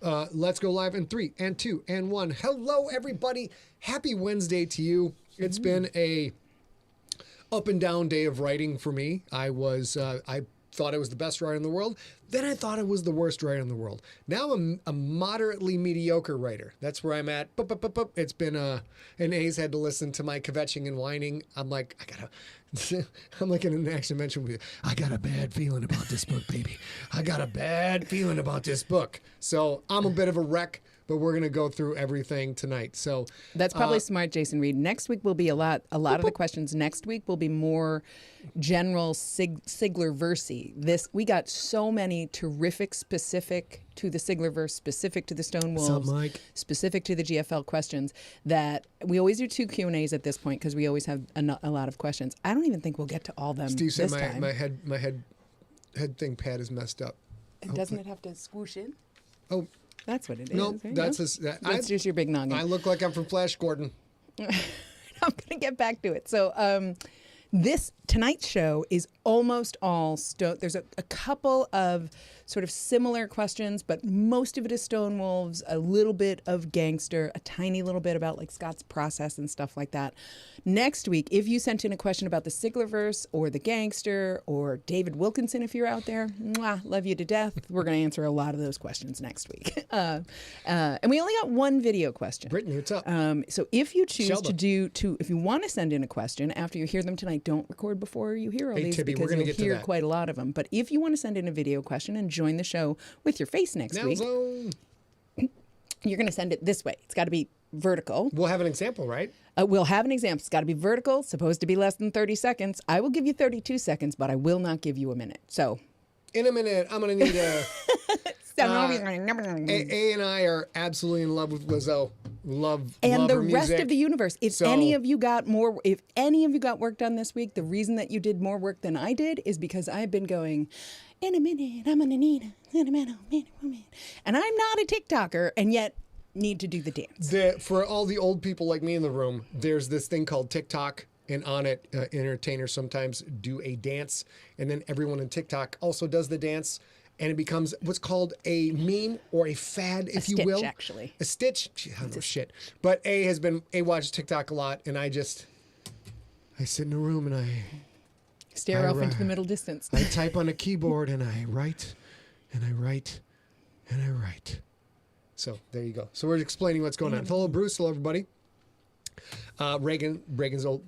Let's go live in 3 and 2 and 1. Hello, everybody. Happy Wednesday to you. It's been a up and down day of writing for me. I thought I was the best writer in the world. Then I thought I was the worst writer in the world. Now I'm a moderately mediocre writer. That's where I'm at. It's been and A's had to listen to my kvetching and whining. I'm like, I'm like in an action mention with you. I got a bad feeling about this book, baby. I got a bad feeling about this book. So I'm a bit of a wreck, but we're going to go through everything tonight. So that's probably smart, Jason Reed. Next week will be a lot of the questions next week will be more general Sigler-versy. We got so many terrific specific to the Sigler-verse, specific to the Stone Wolves, specific to the GFL questions that we always do 2 Q&As at this point because we always have a lot of questions. I don't even think we'll get to all of them. Steve said this time. my head thing pad is messed up. Doesn't it have to swoosh in? Oh. That's what it is. No, that's just your big noggin. I look like I'm from Flash Gordon. I'm going to get back to it. So tonight's show is almost all Stone. There's a couple of sort of similar questions, but most of it is Stone Wolves, a little bit of Gangster, a tiny little bit about like Scott's process and stuff like that. Next week, if you sent in a question about the Siglerverse or the Gangster or David Wilkinson, if you're out there, love you to death. We're going to answer a lot of those questions next week. And we only got one video question. Brittany, what's up? So if you choose if you want to send in a question after you hear them tonight, don't record before you hear all these Tibby, because you'll hear quite a lot of them. But if you want to send in a video question and join the show with your face next week, you're going to send it this way. It's got to be vertical. We'll have an example, right? We'll have an example. It's got to be vertical, supposed to be less than 30 seconds. I will give you 32 seconons, but I will not give you a minute. So, in a minute, I'm going to need a... A and I are absolutely in love with Lizzo. Love the her rest music. of the universe. If any of you got work done this week, the reason that you did more work than I did is because I've been going, in a minute, I'm gonna need a sentimental woman. And I'm not a TikToker, and yet need to do the dance. For all the old people like me in the room, there's this thing called TikTok, and on it, entertainers sometimes do a dance, and then everyone in TikTok also does the dance. And it becomes what's called a meme or a fad, if you will. Actually. A stitch? I don't know shit. But A watches TikTok a lot, and I sit in a room and I stare off into the middle distance. I type on a keyboard and I write, and I write, and I write. So there you go. So we're explaining what's going on. Hello, Bruce. Hello, everybody. Reagan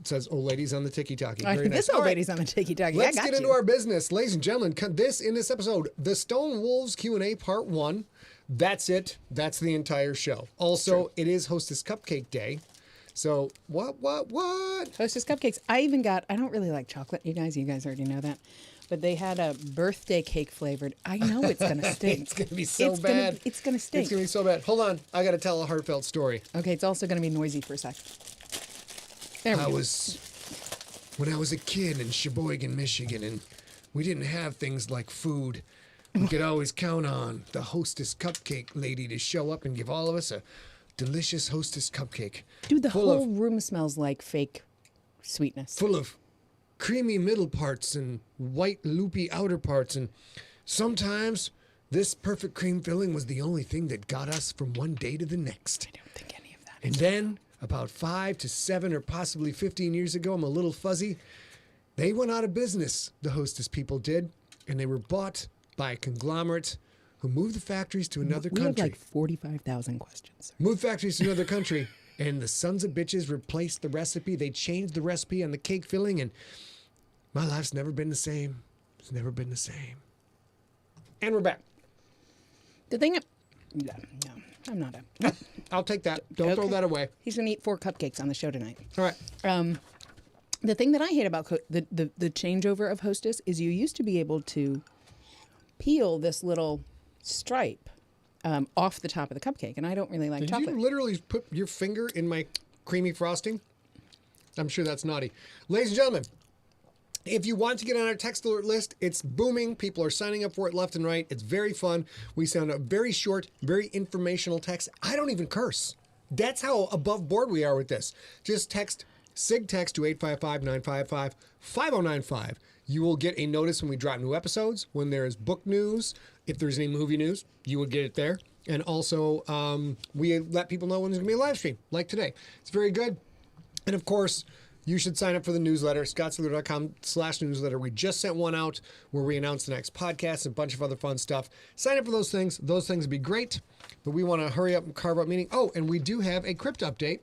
says old ladies on the tiki-taki. Very nice. This old lady's on the tiki-taki. Let's get into our business. Ladies and gentlemen, in this episode, the Stone Wolves Q&A Part 1. That's it. That's the entire show. Also, it is Hostess Cupcake Day. So, what? Hostess Cupcakes. I don't really like chocolate. You guys already know that. But they had a birthday cake flavored. I know it's going to stink. It's going to be so bad. It's going to stink. It's going to be so bad. Hold on. I got to tell a heartfelt story. Okay, it's also going to be noisy for a sec. There we go. When I was a kid in Sheboygan, Michigan, and we didn't have things like food, we could always count on the Hostess Cupcake lady to show up and give all of us a delicious Hostess Cupcake. Dude, the whole room smells like fake sweetness. Full of creamy middle parts and white loopy outer parts, and sometimes this perfect cream filling was the only thing that got us from one day to the next. I don't think any of that. And then, about 5 to 7 or possibly 15 years ago, I'm a little fuzzy, they went out of business, the Hostess people did, and they were bought by a conglomerate who moved the factories to another country. We have like 45,000 questions. Moved factories to another country, and the sons of bitches replaced the recipe. They changed the recipe on the cake filling, and my life's never been the same. It's never been the same. And we're back. The thing... No, I'm not. I'll take that. Don't throw that away. He's going to eat 4 cupcakes on the show tonight. All right. The thing that I hate about the changeover of Hostess is you used to be able to peel this little stripe off the top of the cupcake, and I don't really like chocolate. Did you literally put your finger in my creamy frosting? I'm sure that's naughty. Ladies and gentlemen, if you want to get on our text alert list, it's booming. People are signing up for it left and right. It's very fun. We send a very short, very informational text. I don't even curse. That's how above board we are with this. Just text SIG text to 855-955-5095. You will get a notice when we drop new episodes, when there's book news. If there's any movie news, you will get it there. And also, we let people know when there's going to be a live stream, like today. It's very good. And of course, you should sign up for the newsletter, scottsigler.com/newsletter. We just sent one out where we announced the next podcast and a bunch of other fun stuff. Sign up for those things. Those things would be great. But we want to hurry up and carve up meeting. Oh, and we do have a crypt update.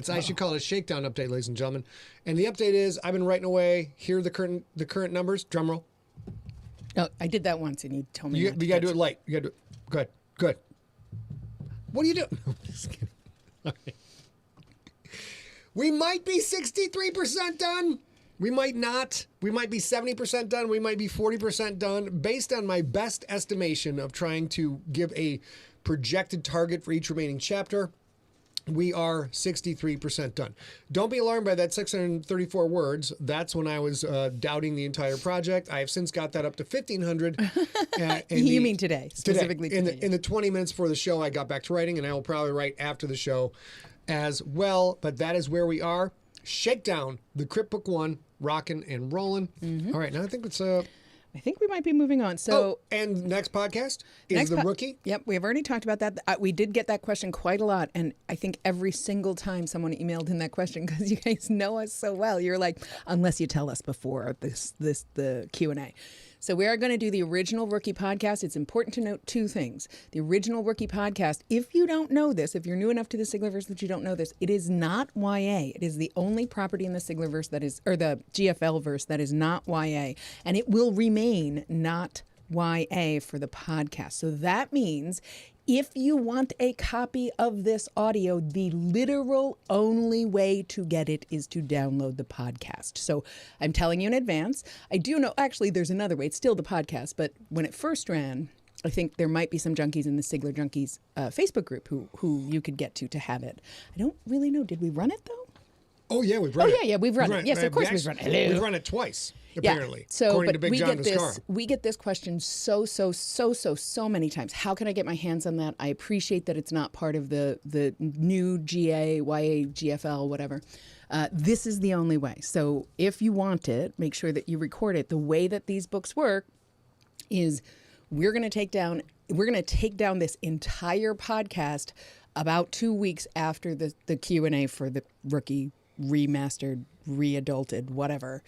I should call it a shakedown update, ladies and gentlemen. And the update is, I've been writing away. Here are the current numbers. Drum roll. Oh, I did that once, and you told me. You got to do it light. You got to do it. Good. What are you doing? No, I'm just kidding. All right. We might be 63% done. We might not. We might be 70% done. We might be 40% done. Based on my best estimation of trying to give a projected target for each remaining chapter, we are 63% done. Don't be alarmed by that 634 words. That's when I was doubting the entire project. I have since got that up to 1,500. You mean today, specifically today. In the 20 minutes before the show, I got back to writing, and I will probably write after the show as well. But that is where we are. Shakedown, the Crypt Book 1, rocking and rolling. All right, now I think it's... I think we might be moving on. So, and next podcast is the rookie. Yep, we have already talked about that. We did get that question quite a lot, and I think every single time someone emailed in that question, because you guys know us so well, you're like, unless you tell us before the Q&A. So we are going to do the original Rookie podcast. It's important to note two things. The original Rookie podcast, if you don't know this, if you're new enough to the Siglerverse that you don't know this, it is not YA. It is the only property in the Siglerverse that is, or the GFL verse that is not YA. And it will remain not YA for the podcast. So that means if you want a copy of this audio, the literal only way to get it is to download the podcast. So I'm telling you in advance. I do know, actually, there's another way. It's still the podcast. But when it first ran, I think there might be some junkies in the Sigler Junkies Facebook group who you could get to have it. I don't really know. Did we run it, though? Oh, yeah, we've run it. Yeah, we've run it. Yes, of course we've run it. Hello. We've run it twice, apparently, so, according to but Big John Descar. We get this question so many times. How can I get my hands on that? I appreciate that it's not part of the new GA, YA, GFL, whatever. This is the only way. So if you want it, make sure that you record it. The way that these books work is we're going to take down this entire podcast about 2 weeks after the Q&A for the rookie remastered, readulted, whatever,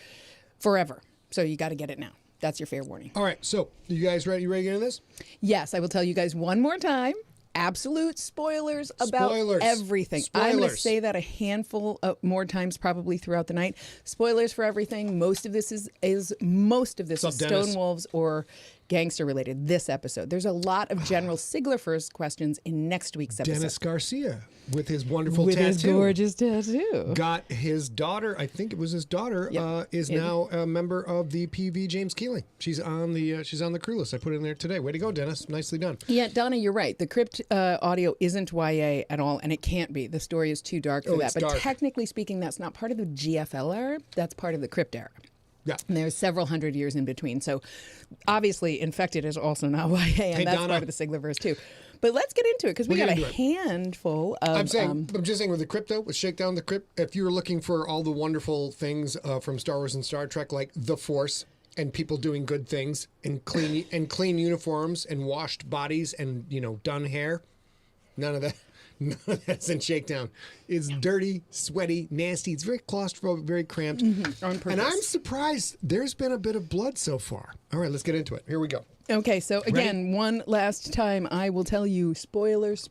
forever. So you got to get it now. That's your fair warning. All right. So you guys ready? You ready to get into this? Yes. I will tell you guys one more time. Absolute spoilers about everything. I'm going to say that a handful of more times probably throughout the night. Spoilers for everything. Most of this is Stone Wolves or gangster related. This episode. There's a lot of general Sigler first questions in next week's episode. Dennis Garcia with his wonderful with tattoo. His gorgeous tattoo. Got his daughter, I think it was his daughter, is now a member of the PV James Keeling. She's on the crew list. I put it in there today. Way to go, Dennis. Nicely done. Yeah, Donna, you're right. The Crypt audio isn't YA at all, and it can't be. The story is too dark for that. But dark. Technically speaking, that's not part of the GFL era. That's part of the Crypt era. Yeah. And there's several hundred years in between. So obviously Infected is also not YA, and that's Donna, part of the Siglerverse too. But let's get into it because we got a handful of... I'm just saying with the Crypto, with Shakedown the Crypt, if you were looking for all the wonderful things from Star Wars and Star Trek, like the Force and people doing good things and clean uniforms and washed bodies and, done hair, none of that. None of that's in Shakedown. It's dirty, sweaty, nasty. It's very claustrophobic, very cramped. Mm-hmm. On purpose. And I'm surprised there's been a bit of blood so far. All right, let's get into it. Here we go. Okay, so again, one last time, I will tell you spoilers.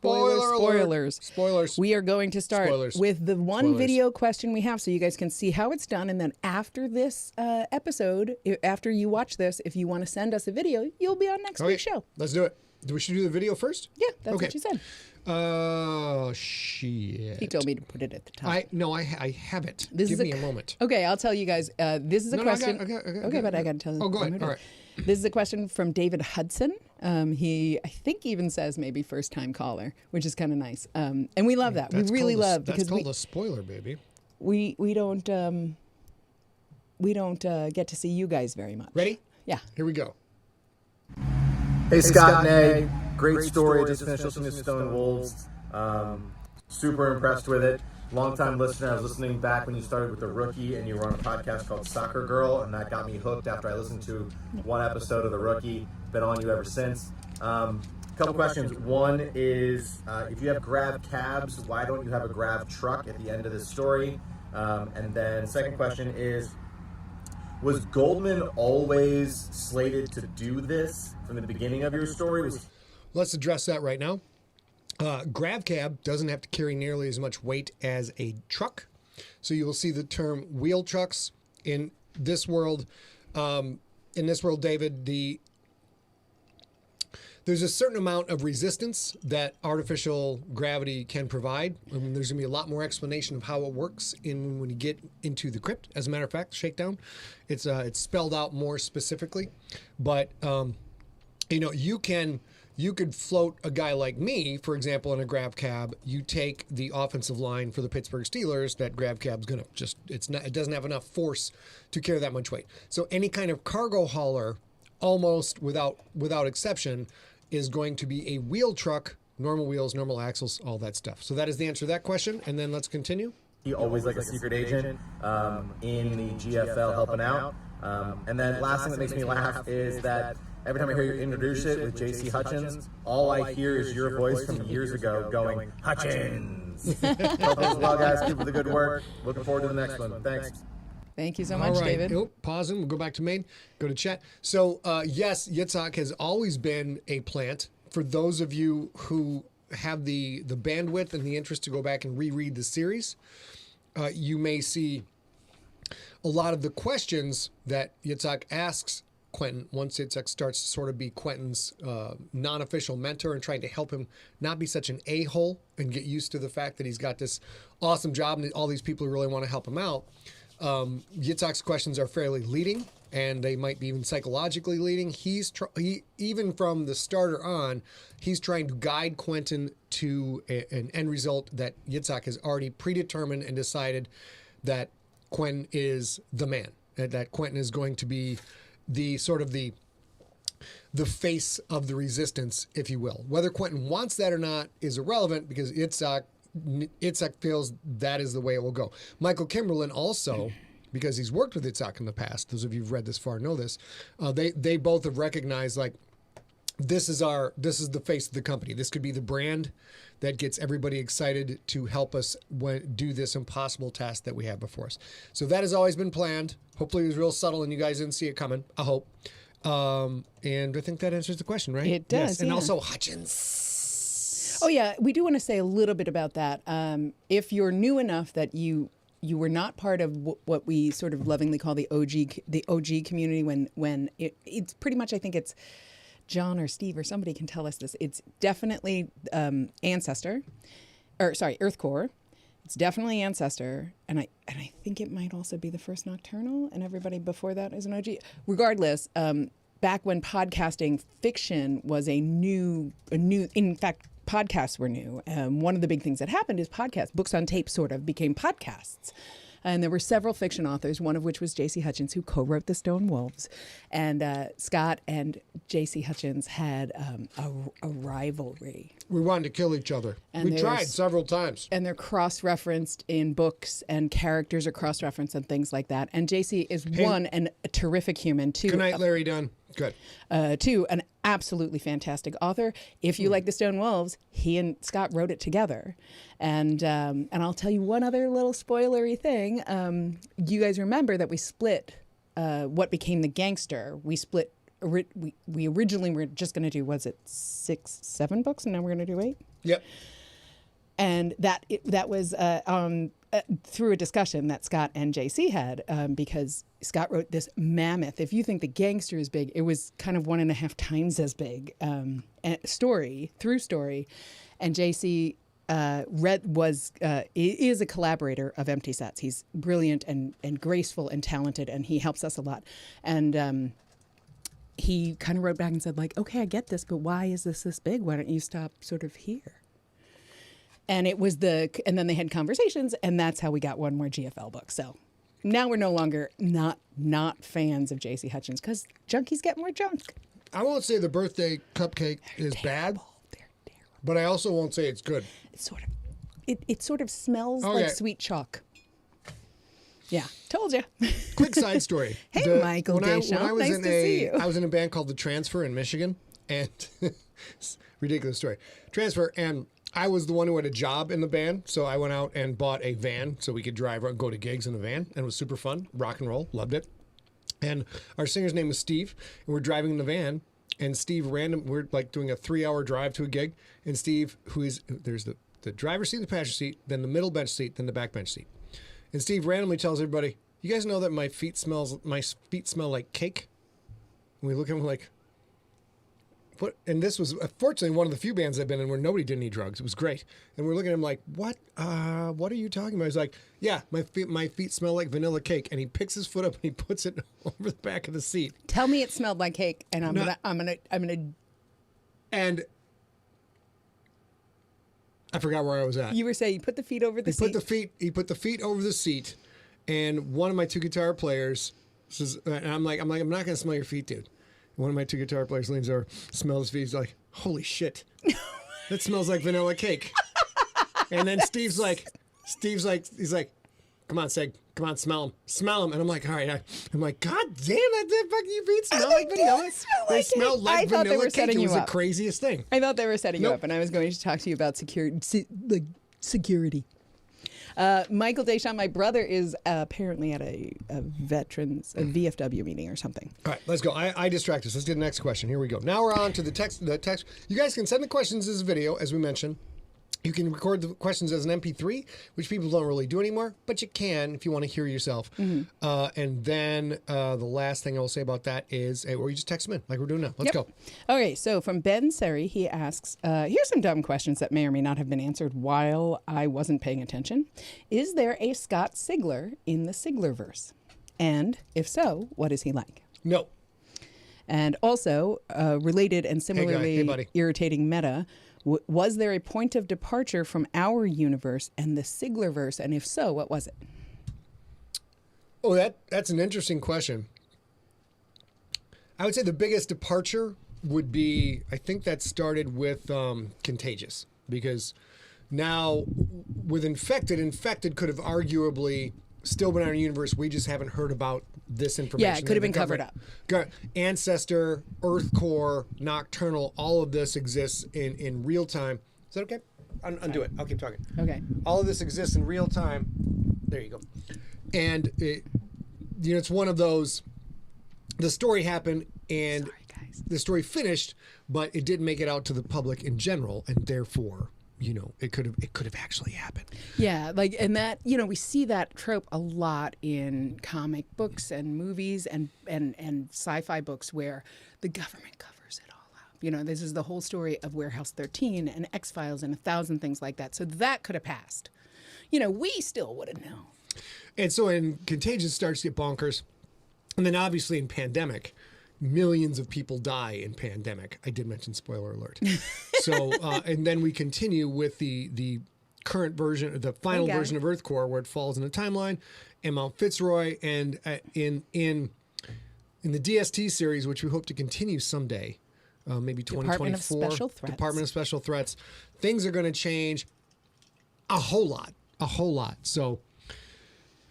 We are going to start with the one video question we have so you guys can see how it's done. And then after this episode, after you watch this, if you want to send us a video, you'll be on next week's show. Let's do it. We should do the video first? Yeah, that's what you said. Oh, shit. He told me to put it at the top. I have it. Give me a moment. Okay, I'll tell you guys. This is a question. Okay, but I got to tell you. Oh, go ahead. All right. This is a question from David Hudson. He, I think, even says maybe first-time caller, which is kind of nice. And we love that. We really love because that's called a spoiler, baby. We don't get to see you guys very much. Ready? Yeah. Here we go. Hey, Scott and A. Great story. Just finished listening to Stone Wolves. Super impressed with it. Long-time listener. I was listening back when you started with The Rookie, and you were on a podcast called Soccer Girl, and that got me hooked after I listened to one episode of The Rookie. Been on you ever since. Couple questions. One is, if you have grab cabs, why don't you have a grab truck at the end of this story? And then second question is, was Goldman always slated to do this from the beginning of your story? Let's address that right now. Grab cab doesn't have to carry nearly as much weight as a truck. So you will see the term wheel trucks in this world. David, there's a certain amount of resistance that artificial gravity can provide. I mean, there's going to be a lot more explanation of how it works when you get into the crypt. As a matter of fact, Shakedown, it's spelled out more specifically. But you could float a guy like me, for example, in a grab cab. You take the offensive line for the Pittsburgh Steelers. That grab cab's going to it doesn't have enough force to carry that much weight. So any kind of cargo hauler, almost without exception, is going to be a wheel truck, normal wheels, normal axles, all that stuff. So that is the answer to that question. And then let's continue. He always like a secret agent in the GFL helping out. And then last thing that makes me laugh is that every time I hear you introduce it with J.C. Hutchins, all I hear is your voice from years ago going, Hutchins! Hope as well, guys. Keep up the good work. Looking forward to the next one. Thanks. Thank you so much, David. Pause and we'll go back to main, go to chat. So, yes, Yitzhak has always been a plant. For those of you who have the bandwidth and the interest to go back and reread the series, you may see a lot of the questions that Yitzhak asks Quentin once Yitzhak starts to sort of be Quentin's non-official mentor and trying to help him not be such an a-hole and get used to the fact that he's got this awesome job and all these people who really want to help him out. Yitzhak's questions are fairly leading, and they might be even psychologically leading. He even from the starter on, he's trying to guide Quentin to an end result that Yitzhak has already predetermined and decided that Quentin is the man, that Quentin is going to be the sort of the face of the resistance, if you will. Whether Quentin wants that or not is irrelevant because Yitzhak feels that is the way it will go. Michael Kimberlin also, because he's worked with Yitzhak in the past, those of you who've read this far know this, they both have recognized, like, this is the face of the company. This could be the brand that gets everybody excited to help us do this impossible task that we have before us. So that has always been planned. Hopefully it was real subtle and you guys didn't see it coming. I hope. And I think that answers the question, right? It does, yes. And yeah. also Hutchins. Oh, yeah. We do want to say a little bit about that. If you're new enough that you were not part of what we sort of lovingly call the OG community when it's pretty much, I think it's John or Steve or somebody can tell us this. It's definitely Earth Core. It's definitely Ancestor, and I think it might also be the first Nocturnal, and everybody before that is an OG. Regardless, back when podcasting fiction was a new. In fact, podcasts were new. One of the big things that happened is books on tape sort of became podcasts. And there were several fiction authors, one of which was J.C. Hutchins, who co-wrote The Stone Wolves. And Scott and J.C. Hutchins had a rivalry. We wanted to kill each other. And we tried several times. And they're cross-referenced in books, and characters are cross-referenced and things like that. And J.C. is one, and a terrific human, two. Good night, Larry Dunn. Good. Two, an absolutely fantastic author. If you like The Stone Wolves, he and Scott wrote it together. And I'll tell you one other little spoilery thing. You guys remember that we split what became The Gangster. We split. We originally were just going to do, was it 6, 7 books, and now we're going to do 8? Yep. And that was through a discussion that Scott and JC had, because Scott wrote this mammoth. If you think The Gangster is big, it was kind of 1.5 times as big story, and JC is a collaborator of Empty Sets. He's brilliant and graceful and talented, and he helps us a lot. And he kind of wrote back and said, like, okay, I get this, but why is this big? Why don't you stop sort of here? And it was and then they had conversations, and that's how we got one more GFL book. So now we're no longer not fans of J.C. Hutchins, because junkies get more junk. I won't say the birthday cupcake is bad, They're terrible. but I also won't say it's good. It's sort of it sort of smells Okay. like sweet chalk. Yeah, told you. Quick side story. Hey, Michael Deschamps. Nice to see you. I was in a band called The Transfer in Michigan, and ridiculous story. Transfer, and I was the one who had a job in the band, so I went out and bought a van so we could drive and go to gigs in the van, and it was super fun, rock and roll, loved it. And our singer's name was Steve, and we're driving in the van, and Steve we're like doing a 3-hour drive to a gig, and Steve, there's the driver's seat, the passenger seat, then the middle bench seat, then the back bench seat. And Steve randomly tells everybody, "You guys know that my feet smell like cake?" And we look at him like, "What?" And this was fortunately one of the few bands I've been in where nobody did any drugs. It was great. And we're looking at him like, "What? What are you talking about?" He's like, "Yeah, my feet smell like vanilla cake." And he picks his foot up and he puts it over the back of the seat. Tell me it smelled like cake, and I'm gonna. And I forgot where I was at. You were saying you put the feet over the seat. He put the feet over the seat, and one of my two guitar players says, and I'm not gonna smell your feet, dude. One of my two guitar players leans over, smells his feet, he's like, "Holy shit, that smells like vanilla cake." And then he's like, "Come on, Seg, come on, smell him." And I'm like, "All right." I'm like, "God damn, that fucking feet smell like vanilla. They smell like vanilla cake." It was the craziest thing. I thought they were setting you up, and I was going to talk to you about security. Michael Deschamps, my brother, is apparently at a VFW meeting or something. All right, let's go. I distract us. Let's get the next question. Here we go. Now we're on to the text. You guys can send the questions as a video, as we mentioned. You can record the questions as an MP3, which people don't really do anymore, but you can if you want to hear yourself. And then the last thing I will say about that is, or you just text them in like we're doing now. Let's go. Okay, so from Ben Seri, he asks, here's some dumb questions that may or may not have been answered while I wasn't paying attention. Is there a Scott Sigler in the Siglerverse? And if so, what is he like? No. And also, related and similarly irritating meta, was there a point of departure from our universe and the Siglerverse? And if so, what was it? Oh, that's an interesting question. I would say the biggest departure would be, I think that started with Contagious, because now with Infected could have arguably still been in our universe. We just haven't heard about this information. Yeah, it could have been covered up. Ancestor, Earth Core, Nocturnal, all of this exists in real time. Is that okay? Undo it. I'll keep talking. Okay. All of this exists in real time. There you go. And it's one of those. The story happened, and the story finished, but it didn't make it out to the public in general, and therefore, it could have actually happened. Yeah, and that, we see that trope a lot in comic books and movies and sci-fi books where the government covers it all up. This is the whole story of Warehouse 13 and X-Files and 1,000 things like that. So that could have passed. We still wouldn't know. And so in Contagious starts to get bonkers. And then obviously in Pandemic, millions of people die in Pandemic. I did mention spoiler alert. So, and then we continue with the current version, the final version of Earth Core, where it falls in a timeline, and Mount Fitzroy, and in the DST series, which we hope to continue someday, maybe 2024. Department of Special Threats. Things are going to change a whole lot. So.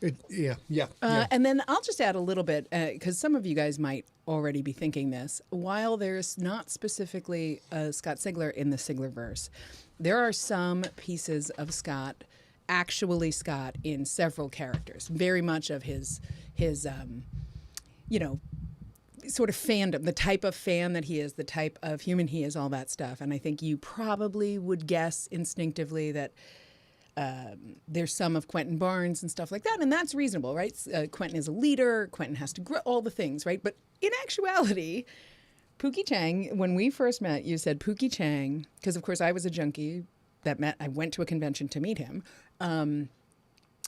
And then I'll just add a little bit, because some of you guys might already be thinking this. While there's not specifically a Scott Sigler in the Siglerverse, there are some pieces of Scott, actually Scott, in several characters. Very much of his sort of fandom, the type of fan that he is, the type of human he is, all that stuff. And I think you probably would guess instinctively that there's some of Quentin Barnes and stuff like that, and that's reasonable, right? Quentin is a leader. Quentin has to grow, all the things, right? But in actuality, Pookie Chang, when we first met, you said Pookie Chang, because of course I was a junkie I went to a convention to meet him, and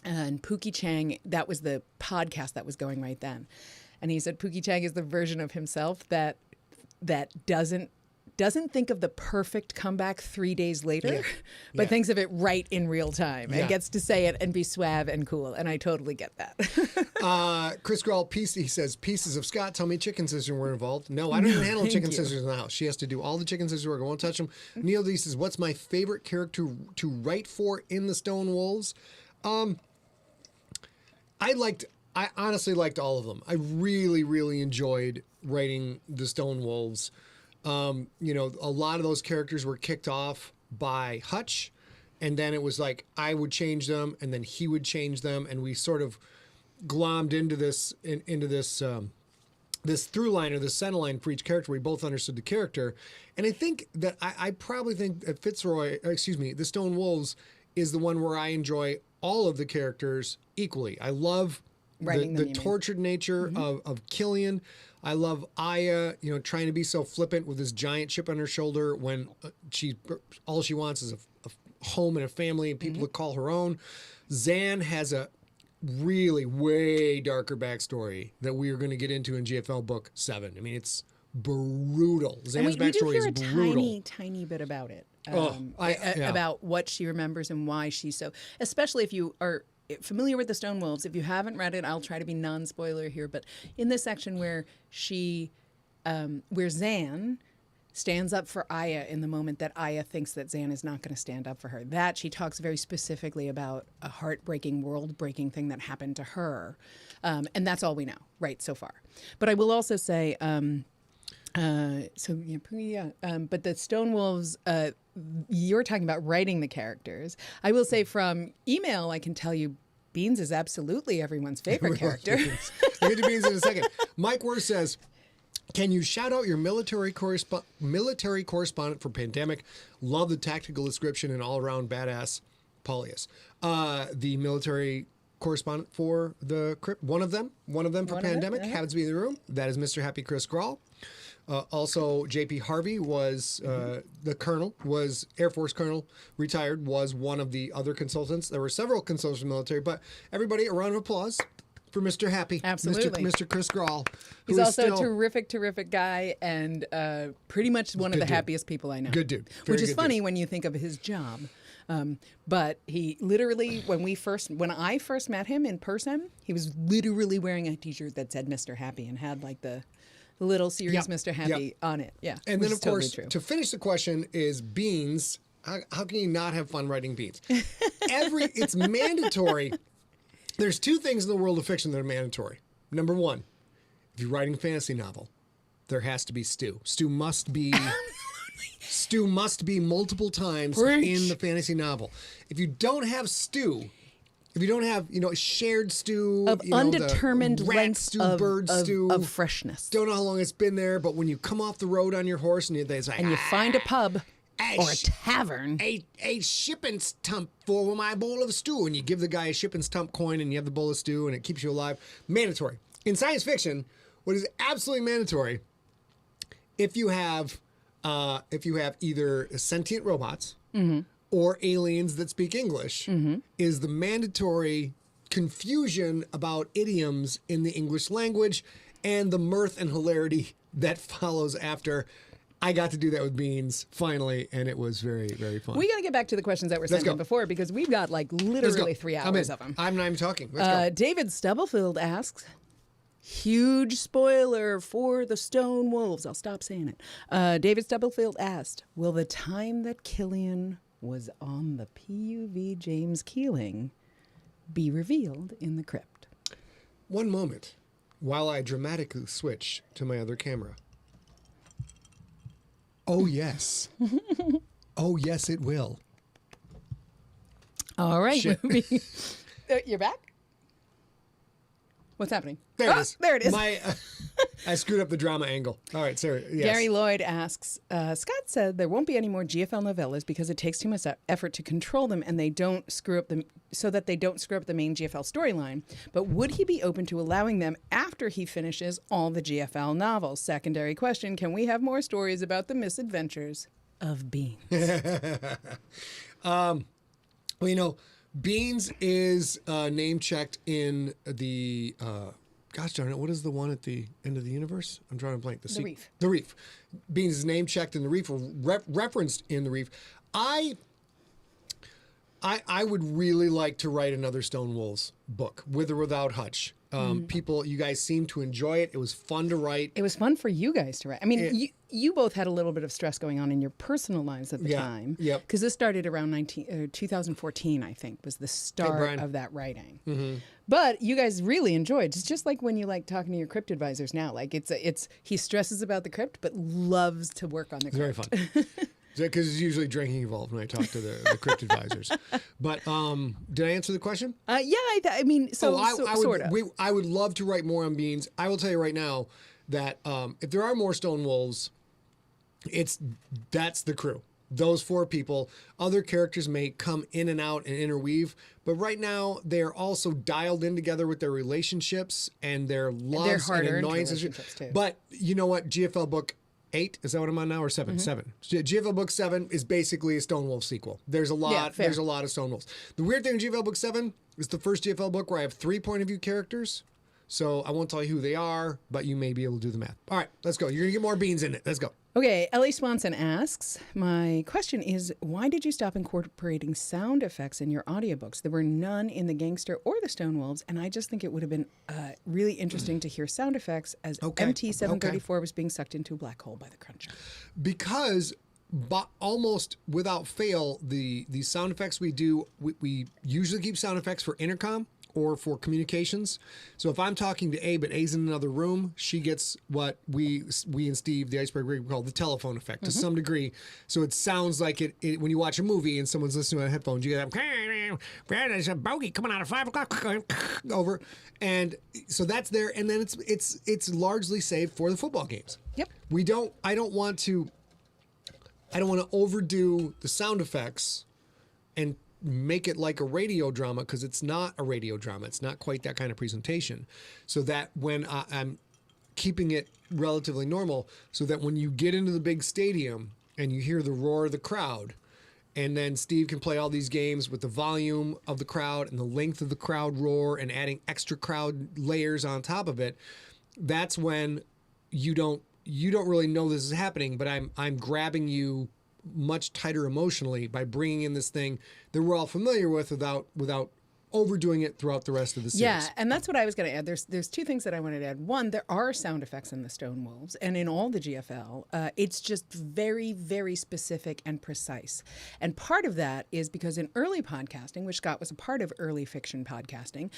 Pookie Chang, that was the podcast that was going right then, and he said Pookie Chang is the version of himself that doesn't doesn't think of the perfect comeback 3 days later, Yeah. but Yeah. thinks of it right in real time Yeah. and gets to say it and be suave and cool. And I totally get that. Chris Grawl, he says, pieces of Scott tell me chicken scissors were involved. No, I don't even handle chicken you. scissors in the house. She has to do all the chicken scissors work. I won't touch them. Neil D says, what's my favorite character to write for in the Stone Wolves? I honestly liked all of them. I really, really enjoyed writing the Stone Wolves. A lot of those characters were kicked off by Hutch, and then it was like I would change them, and then he would change them, and we sort of glommed into this this through line or this center line for each character. We both understood the character, and I think that I probably think that the Stone Wolves is the one where I enjoy all of the characters equally. I love Writing the them, you mean. tortured nature of Killian. I love Aya, trying to be so flippant with this giant chip on her shoulder when all she wants is a home and a family and people to call her own. Zan has a really way darker backstory that we are going to get into in GFL Book 7. I mean, it's brutal. And Zan's we do backstory hear is a brutal. tiny bit about it. Yeah. About what she remembers and why she's so, especially if you are familiar with the Stone Wolves. If you haven't read it, I'll try to be non-spoiler here, but in this section where where Zan stands up for Aya in the moment that Aya thinks that Zan is not going to stand up for her, that she talks very specifically about a heartbreaking, world-breaking thing that happened to her. And that's all we know, right, so far. But I will also say, but the Stone Wolves, you're talking about writing the characters. I will say from email, I can tell you Beans is absolutely everyone's favorite character. We'll get to Beans in a second. Mike Worth says, can you shout out your military correspondent for Pandemic? Love the tactical description and all-around badass Paulius. The military correspondent for the Crypt, one of them for Pandemic happens to be in the room. That is Mr. Happy Chris Grawl. Also, J.P. Harvey was the colonel, was Air Force colonel, retired, was one of the other consultants. There were several consultants in the military, but everybody, a round of applause for Mr. Happy. Absolutely. Mr. Chris Grawl. He's also a terrific guy and pretty much one of the happiest people I know. Good dude. Which is funny when you think of his job. But he literally, when I first met him in person, he was literally wearing a t-shirt that said Mr. Happy and had like the little serious Mr. Happy on it. Yeah. And then, of course, totally to finish the question is Beans. How can you not have fun writing Beans? It's mandatory. There's two things in the world of fiction that are mandatory. Number one, if you're writing a fantasy novel, there has to be stew. Stew must be multiple times in the fantasy novel. If you don't have stew, if you don't have, shared stew of undetermined the rat length stew, bird stew, of freshness, don't know how long it's been there, but when you come off the road on your horse and it's like, you find a pub or a tavern, a shipping stump for my bowl of stew, and you give the guy a shipping stump coin, and you have the bowl of stew, and it keeps you alive. Mandatory in science fiction. What is absolutely mandatory? If you have either sentient robots or aliens that speak English, is the mandatory confusion about idioms in the English language and the mirth and hilarity that follows after. I got to do that with Beans finally, and it was very, very fun. We got to get back to the questions that were sent in before because we've got like literally 3 hours of them. I'm not even talking. Let's go. David Stubblefield asks, huge spoiler for the Stone Wolves. I'll stop saying it. David Stubblefield asked, will the time that Killian was on the PUV James Keeling be revealed in the crypt? One moment, while I dramatically switch to my other camera. Oh, yes. Oh, yes, it will. All right. You're back? What's happening? There it is. There it is. I screwed up the drama angle. All right, Sarah. Yes. Gary Lloyd asks, Scott said there won't be any more GFL novellas because it takes too much effort to control them and they don't screw up so that they don't screw up the main GFL storyline. But would he be open to allowing them after he finishes all the GFL novels? Secondary question, can we have more stories about the misadventures of Beans? Well, Beans is name checked in the gosh darn it, what is the one at the end of the universe? I'm drawing a blank. The Reef. The Reef. Beans' name checked in the Reef, or referenced in the Reef. I would really like to write another Stone Wolves book, with or without Hutch. People, you guys seem to enjoy it. It was fun to write. It was fun for you guys to write. I mean, you both had a little bit of stress going on in your personal lives at the time. Yep. Because this started around 2014, I think, was the start of that writing. Mm-hmm. But you guys really enjoyed. It's just like when you like talking to your crypt advisors now. Like he stresses about the crypt, but loves to work on the crypt. It's very fun. Because it's usually drinking involved when I talk to the crypt advisors. But did I answer the question? Yeah, I mean, sort of. I would love to write more on Beans. I will tell you right now that if there are more Stone Wolves, that's the crew. Those 4 people. Other characters may come in and out and interweave, but right now they're also dialed in together with their relationships and their loves and annoyances. Too. But you know what? GFL book 8, is that what I'm on now, or 7? 7. GFL book 7 is basically a Stone Wolf sequel. There's a lot. There's a lot of Stone Wolves. The weird thing in GFL book 7 is the first GFL book where I have 3 point of view characters. So I won't tell you who they are, but you may be able to do the math. All right, let's go. You're gonna get more Beans in it. Let's go. Okay, Ellie Swanson asks, my question is, why did you stop incorporating sound effects in your audiobooks? There were none in the Gangster or the Stone Wolves, and I just think it would have been really interesting to hear sound effects as MT-734 was being sucked into a black hole by the Cruncher. Because almost without fail, the sound effects we do, we usually keep sound effects for intercom or for communications. So if I'm talking to A, but A's in another room, she gets what we and Steve, the Iceberg Rig, call the telephone effect to some degree. So it sounds like it when you watch a movie and someone's listening on headphones, you get that, there's a bogey coming out at 5 o'clock over. And so that's there. And then it's largely saved for the football games. Yep. I don't want to overdo the sound effects and make it like a radio drama, because it's not a radio drama. It's not quite that kind of presentation. So that when I'm keeping it relatively normal, so that when you get into the big stadium and you hear the roar of the crowd, and then Steve can play all these games with the volume of the crowd and the length of the crowd roar and adding extra crowd layers on top of it, that's when you don't really know this is happening, but I'm grabbing you much tighter emotionally by bringing in this thing that we're all familiar with without overdoing it throughout the rest of the series. Yeah, and that's what I was going to add. There's 2 things that I wanted to add. One, there are sound effects in the Stone Wolves and in all the GFL. It's just very, very specific and precise. And part of that is because in early podcasting, which Scott was a part of early fiction podcasting,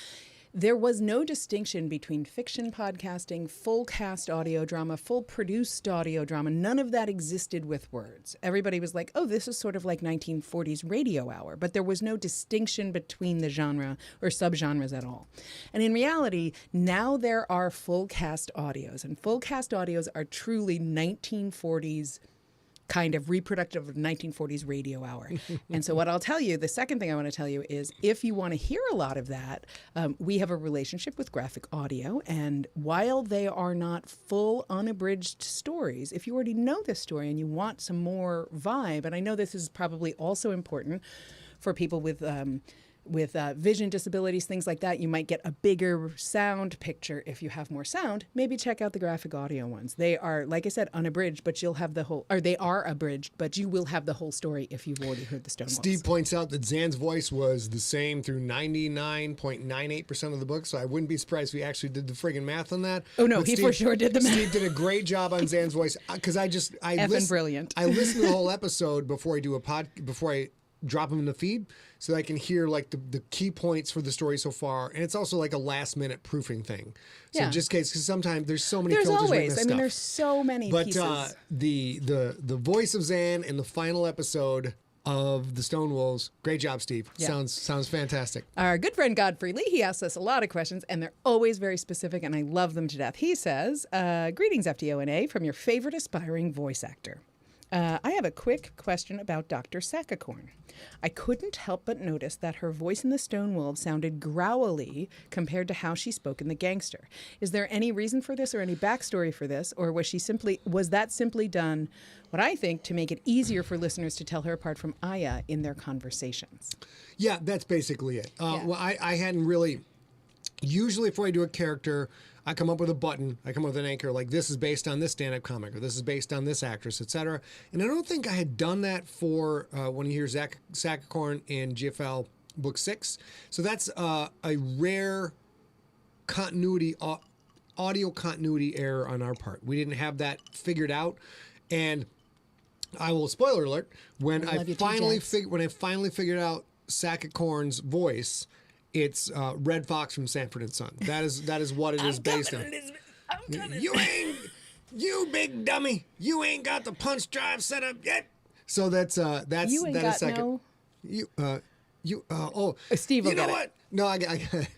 there was no distinction between fiction podcasting, full cast audio drama, full produced audio drama. None of that existed with words. Everybody was like, oh, this is sort of like 1940s radio hour. But there was no distinction between the genre or subgenres at all. And in reality, now there are full cast audios. And full cast audios are truly 1940s kind of reproductive of 1940s radio hour. And so what I'll tell you, the second thing I want to tell you is if you want to hear a lot of that, we have a relationship with Graphic Audio. And while they are not full unabridged stories, if you already know this story and you want some more vibe, and I know this is probably also important for people with vision disabilities, things like that, you might get a bigger sound picture if you have more sound. Maybe check out the Graphic Audio ones. They are, like I said, unabridged, but you'll have the whole, or they are abridged, but you will have the whole story if you've already heard the Stone Wolves. Steve points out that Zan's voice was the same through 99.98% of the book, so I wouldn't be surprised if he actually did the friggin' math on that. Oh no, he for sure did the math. Steve did a great job on Zan's voice, because I brilliant. I listen to the whole episode before I drop them in the feed, so that I can hear like the key points for the story so far, and it's also like a last minute proofing thing. So just in case, because sometimes there's so many filters. Always, I mean, there's so many pieces. But the voice of Zan in the final episode of the Stone Wolves, great job, Steve. Yeah. Sounds fantastic. Our good friend Godfrey Lee, he asks us a lot of questions, and they're always very specific, and I love them to death. He says, greetings, FTONA, from your favorite aspiring voice actor. I have a quick question about Dr. Saccacorn. I couldn't help but notice that her voice in the Stone Wolves sounded growly compared to how she spoke in The Gangster. Is there any reason for this or any backstory for this, or was that simply done, what I think, to make it easier for listeners to tell her apart from Aya in their conversations? Yeah, that's basically it. Well, I hadn't really... Usually if I do a character, I come up with a button. I come up with an anchor like this is based on this stand-up comic or this is based on this actress, etc. And I don't think I had done that for when you hear Zach Sackercorn in GFL Book 6. So that's a rare continuity, audio continuity error on our part. We didn't have that figured out. And I will, spoiler alert, when I finally figured out Sackercorn's voice, it's Red Fox from Sanford and Son. That is what it is based on. You big dummy, you ain't got the punch drive set up yet. So that's You ain't that got is second. no... Steve will you know get it. what? No, I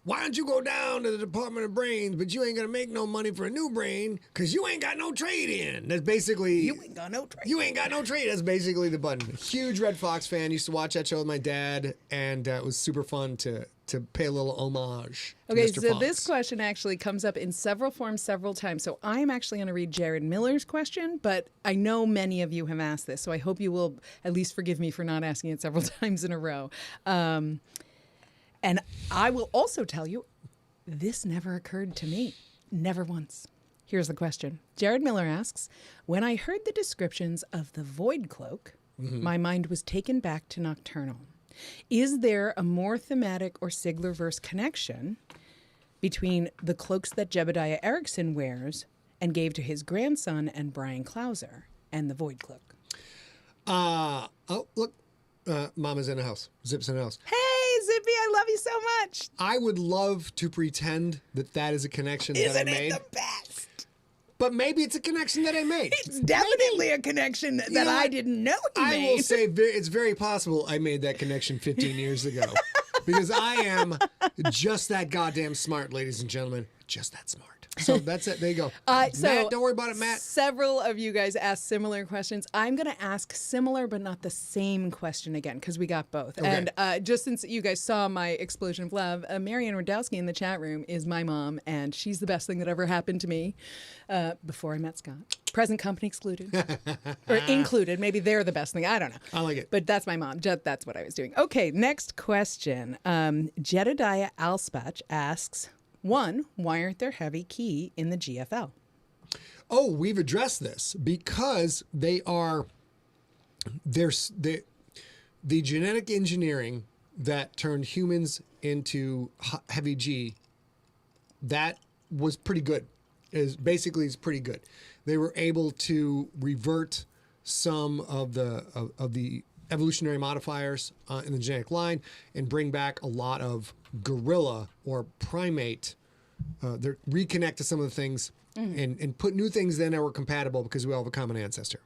why don't you go down to the Department of Brains, but you ain't gonna make no money for a new brain because you ain't got no trade in. That's basically You ain't got no trade. You ain't got no trade. That's basically the button. Huge Red Fox fan. Used to watch that show with my dad, and it was super fun to pay a little homage. To Okay, Mr. so Fox. this question actually comes up in several forms several times. So I'm actually going to read Jared Miller's question, but I know many of you have asked this, so I hope you will at least forgive me for not asking it several times in a row. And I will also tell you, this never occurred to me. Never once. Here's the question. Jared Miller asks, when I heard the descriptions of the Void Cloak, my mind was taken back to Nocturnal. Is there a more thematic or Siglerverse connection between the cloaks that Jebediah Erickson wears and gave to his grandson and Brian Clauser and the Void Cloak? Look, Mama's in the house. Zip's in the house. Hey, Zippy, I love you so much. I would love to pretend that is a connection that I Isn't made. it the best? But maybe it's a connection that I made. It's definitely a connection that know I what? didn't know he I made. will say it's very possible I made that connection 15 years ago. Because I am just that goddamn smart, ladies and gentlemen. Just that smart. So that's it. There you go. Matt, don't worry about it, Matt. Several of you guys asked similar questions. I'm going to ask similar but not the same question again because we got both. Okay. And just since you guys saw my explosion of love, Marianne Radowski in the chat room is my mom, and she's the best thing that ever happened to me before I met Scott. Present company excluded. Or included. Maybe they're the best thing. I don't know. I like it. But that's my mom. That's what I was doing. Okay, next question. Jedediah Alspach asks... 1, why aren't there heavy key in the GFL? Oh, we've addressed this because the genetic engineering that turned humans into heavy G, that was pretty good. It's pretty good. They were able to revert some of the evolutionary modifiers in the genetic line and bring back a lot of gorilla or primate, reconnect to some of the things and put new things in that were compatible because we all have a common ancestor.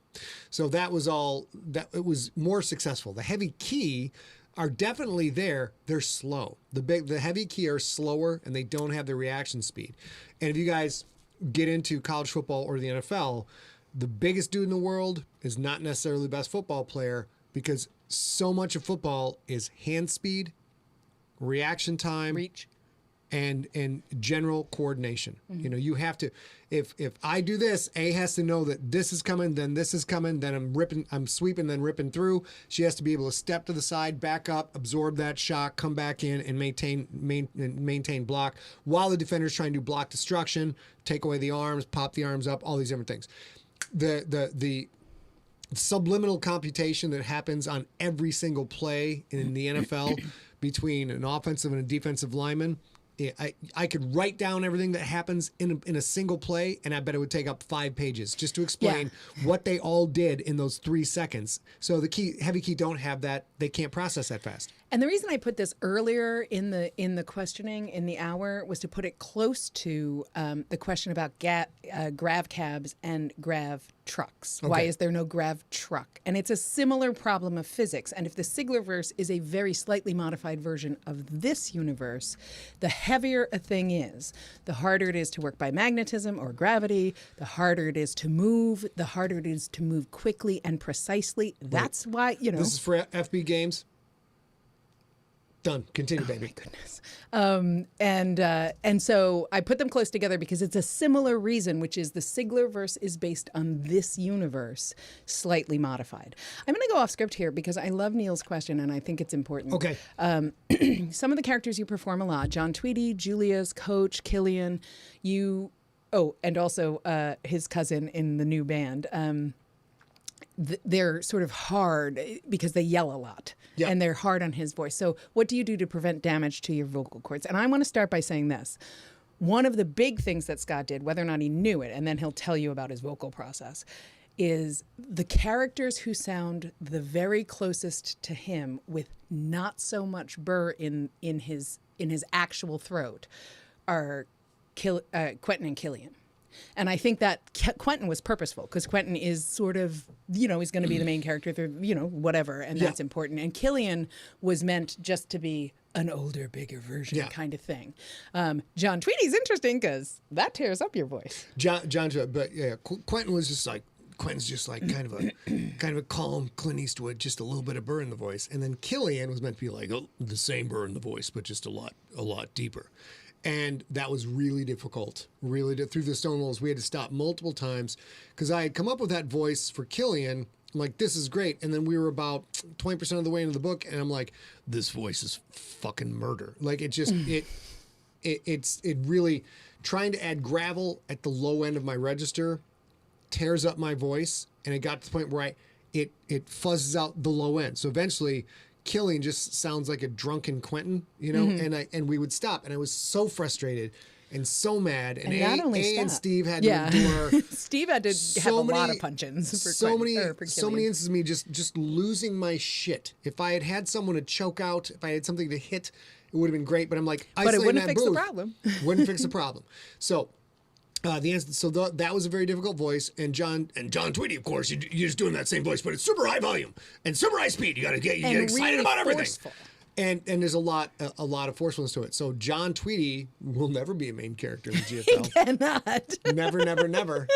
So that was all, it was more successful. The heavy key are definitely there. They're slow. The heavy key are slower and they don't have the reaction speed. And if you guys get into college football or the NFL, the biggest dude in the world is not necessarily the best football player, because so much of football is hand speed, reaction time, Reach. and general coordination. You know, you have to, if I do this, A has to know that this is coming, then this is coming, then I'm sweeping, then ripping through. She has to be able to step to the side, back up, absorb that shock, come back in and maintain block while the defender's trying to block destruction, take away the arms, pop the arms up, all these different things. The subliminal computation that happens on every single play in the NFL between an offensive and a defensive lineman. I could write down everything that happens in a single play, and I bet it would take up 5 pages just to explain what they all did in those 3 seconds. So the heavy key don't have that. They can't process that fast. And the reason I put this earlier in the questioning in the hour was to put it close to the question about grav cabs and grav trucks. Why is there no grav truck? And it's a similar problem of physics. And if the Siglerverse is a very slightly modified version of this universe, the heavier a thing is, the harder it is to work by magnetism or gravity, the harder it is to move, the harder it is to move quickly and precisely. That's why, you know. This is for FB games. Done. Continue, baby. My goodness. And so I put them close together because it's a similar reason, which is the Siglerverse is based on this universe, slightly modified. I'm going to go off script here because I love Neil's question and I think it's important. Okay. Some of the characters you perform a lot, John Tweedy, Julia's coach, Killian, and also his cousin in the new band. They're sort of hard because they yell a lot. Yeah. And they're hard on his voice. So what do you do to prevent damage to your vocal cords? And I want to start by saying this. One of the big things that Scott did, whether or not he knew it, and then he'll tell you about his vocal process, is the characters who sound the very closest to him with not so much burr in his actual throat are Quentin and Killian. And I think that Quentin was purposeful because Quentin is sort of, he's going to be the main character, whatever, and that's important. And Killian was meant just to be an older, bigger version kind of thing. John Tweedy's interesting because that tears up your voice. But yeah, Quentin was just like, Quentin's just like kind of a calm Clint Eastwood, just a little bit of burr in the voice. And then Killian was meant to be like, the same burr in the voice, but just a lot deeper. And that was really difficult. Through the Stonewalls, we had to stop multiple times because I had come up with that voice for Killian. I'm like, this is great. And then we were about 20% of the way into the book, and I'm like, this voice is fucking murder. Like it just it really trying to add gravel at the low end of my register tears up my voice, and it got to the point where it fuzzes out the low end. So eventually Killian just sounds like a drunken Quentin, and we would stop, and I was so frustrated and so mad, and and Steve had to endure. Steve had to have a lot of punch-ins for many instances of me just losing my shit. If I had someone to choke out, if I had something to hit, it would have been great. But I'm like, but it wouldn't fix the problem. Wouldn't fix the problem. So. That was a very difficult voice, and John Tweedy, of course, you're just doing that same voice, but it's super high volume and super high speed. You got to get excited really about everything, forceful. and there's a lot of forcefulness to it. So John Tweedy will never be a main character in the GFL. He cannot. never.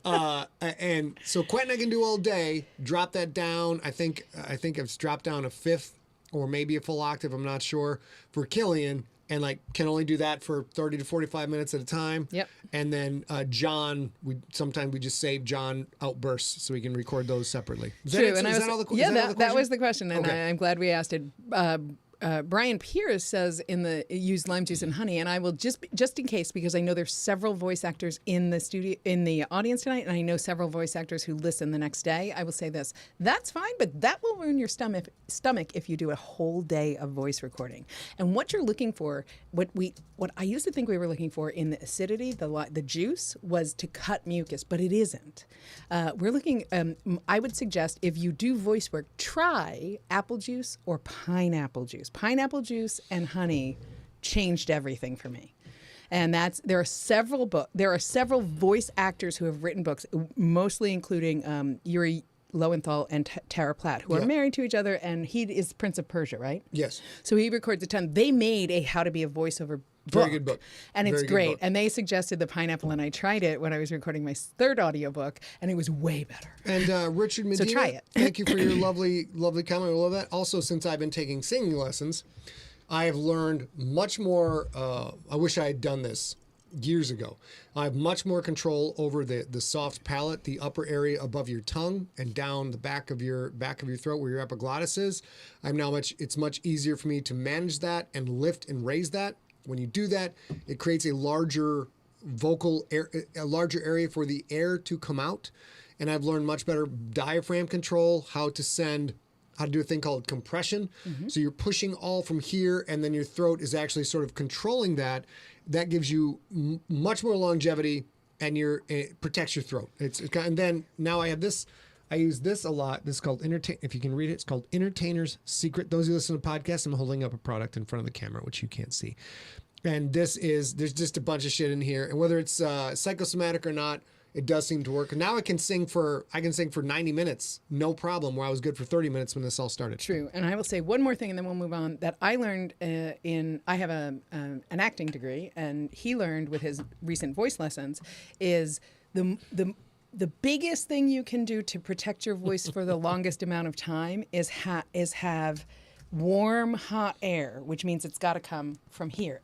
And so Quentin I can do all day. Drop that down. I think it's dropped down a fifth or maybe a full octave. I'm not sure for Killian. And can only do that for 30 to 45 minutes at a time. Yep. And then John, sometimes we just save John outbursts so we can record those separately. True. That was the question, and okay. I'm glad we asked it. Brian Pierce says use lime juice and honey, and I will just in case, because I know there's several voice actors in the audience tonight, and I know several voice actors who listen the next day. I will say this: that's fine, but that will ruin your stomach if you do a whole day of voice recording. And what you're looking for, what I used to think we were looking for in the acidity, the juice, was to cut mucus, but it isn't. We're looking. I would suggest if you do voice work, try apple juice or pineapple juice. Pineapple juice and honey changed everything for me. And there are several voice actors who have written books, mostly including Yuri Lowenthal and Tara Platt, who are married to each other, and he is Prince of Persia, right? Yes. So he records a ton. They made a How to Be a Voiceover book. Very good book. And it's great. Book. And they suggested the pineapple, and I tried it when I was recording my third audiobook, and it was way better. And Richard Medina, so try it. Thank you for your lovely comment. I love that. Also, since I've been taking singing lessons, I have learned much more. I wish I had done this years ago. I have much more control over the soft palate, the upper area above your tongue and down the back of your throat where your epiglottis is. It's much easier for me to manage that and lift and raise that. When you do that, it creates a larger area for the air to come out. And I've learned much better diaphragm control, how to do a thing called compression. Mm-hmm. So you're pushing all from here, and then your throat is actually sort of controlling that. That gives you much more longevity, and it protects your throat. And then now I have this. I use this a lot. This is called if you can read it, it's called Entertainer's Secret. Those who listen to podcasts, I'm holding up a product in front of the camera, which you can't see. And there's just a bunch of shit in here. And whether it's psychosomatic or not, it does seem to work. And now I can sing for 90 minutes, no problem, where I was good for 30 minutes when this all started. True. And I will say one more thing, and then we'll move on, that I learned I have an acting degree, and he learned with his recent voice lessons, is the biggest thing you can do to protect your voice for the longest amount of time is have warm, hot air, which means it's got to come from here.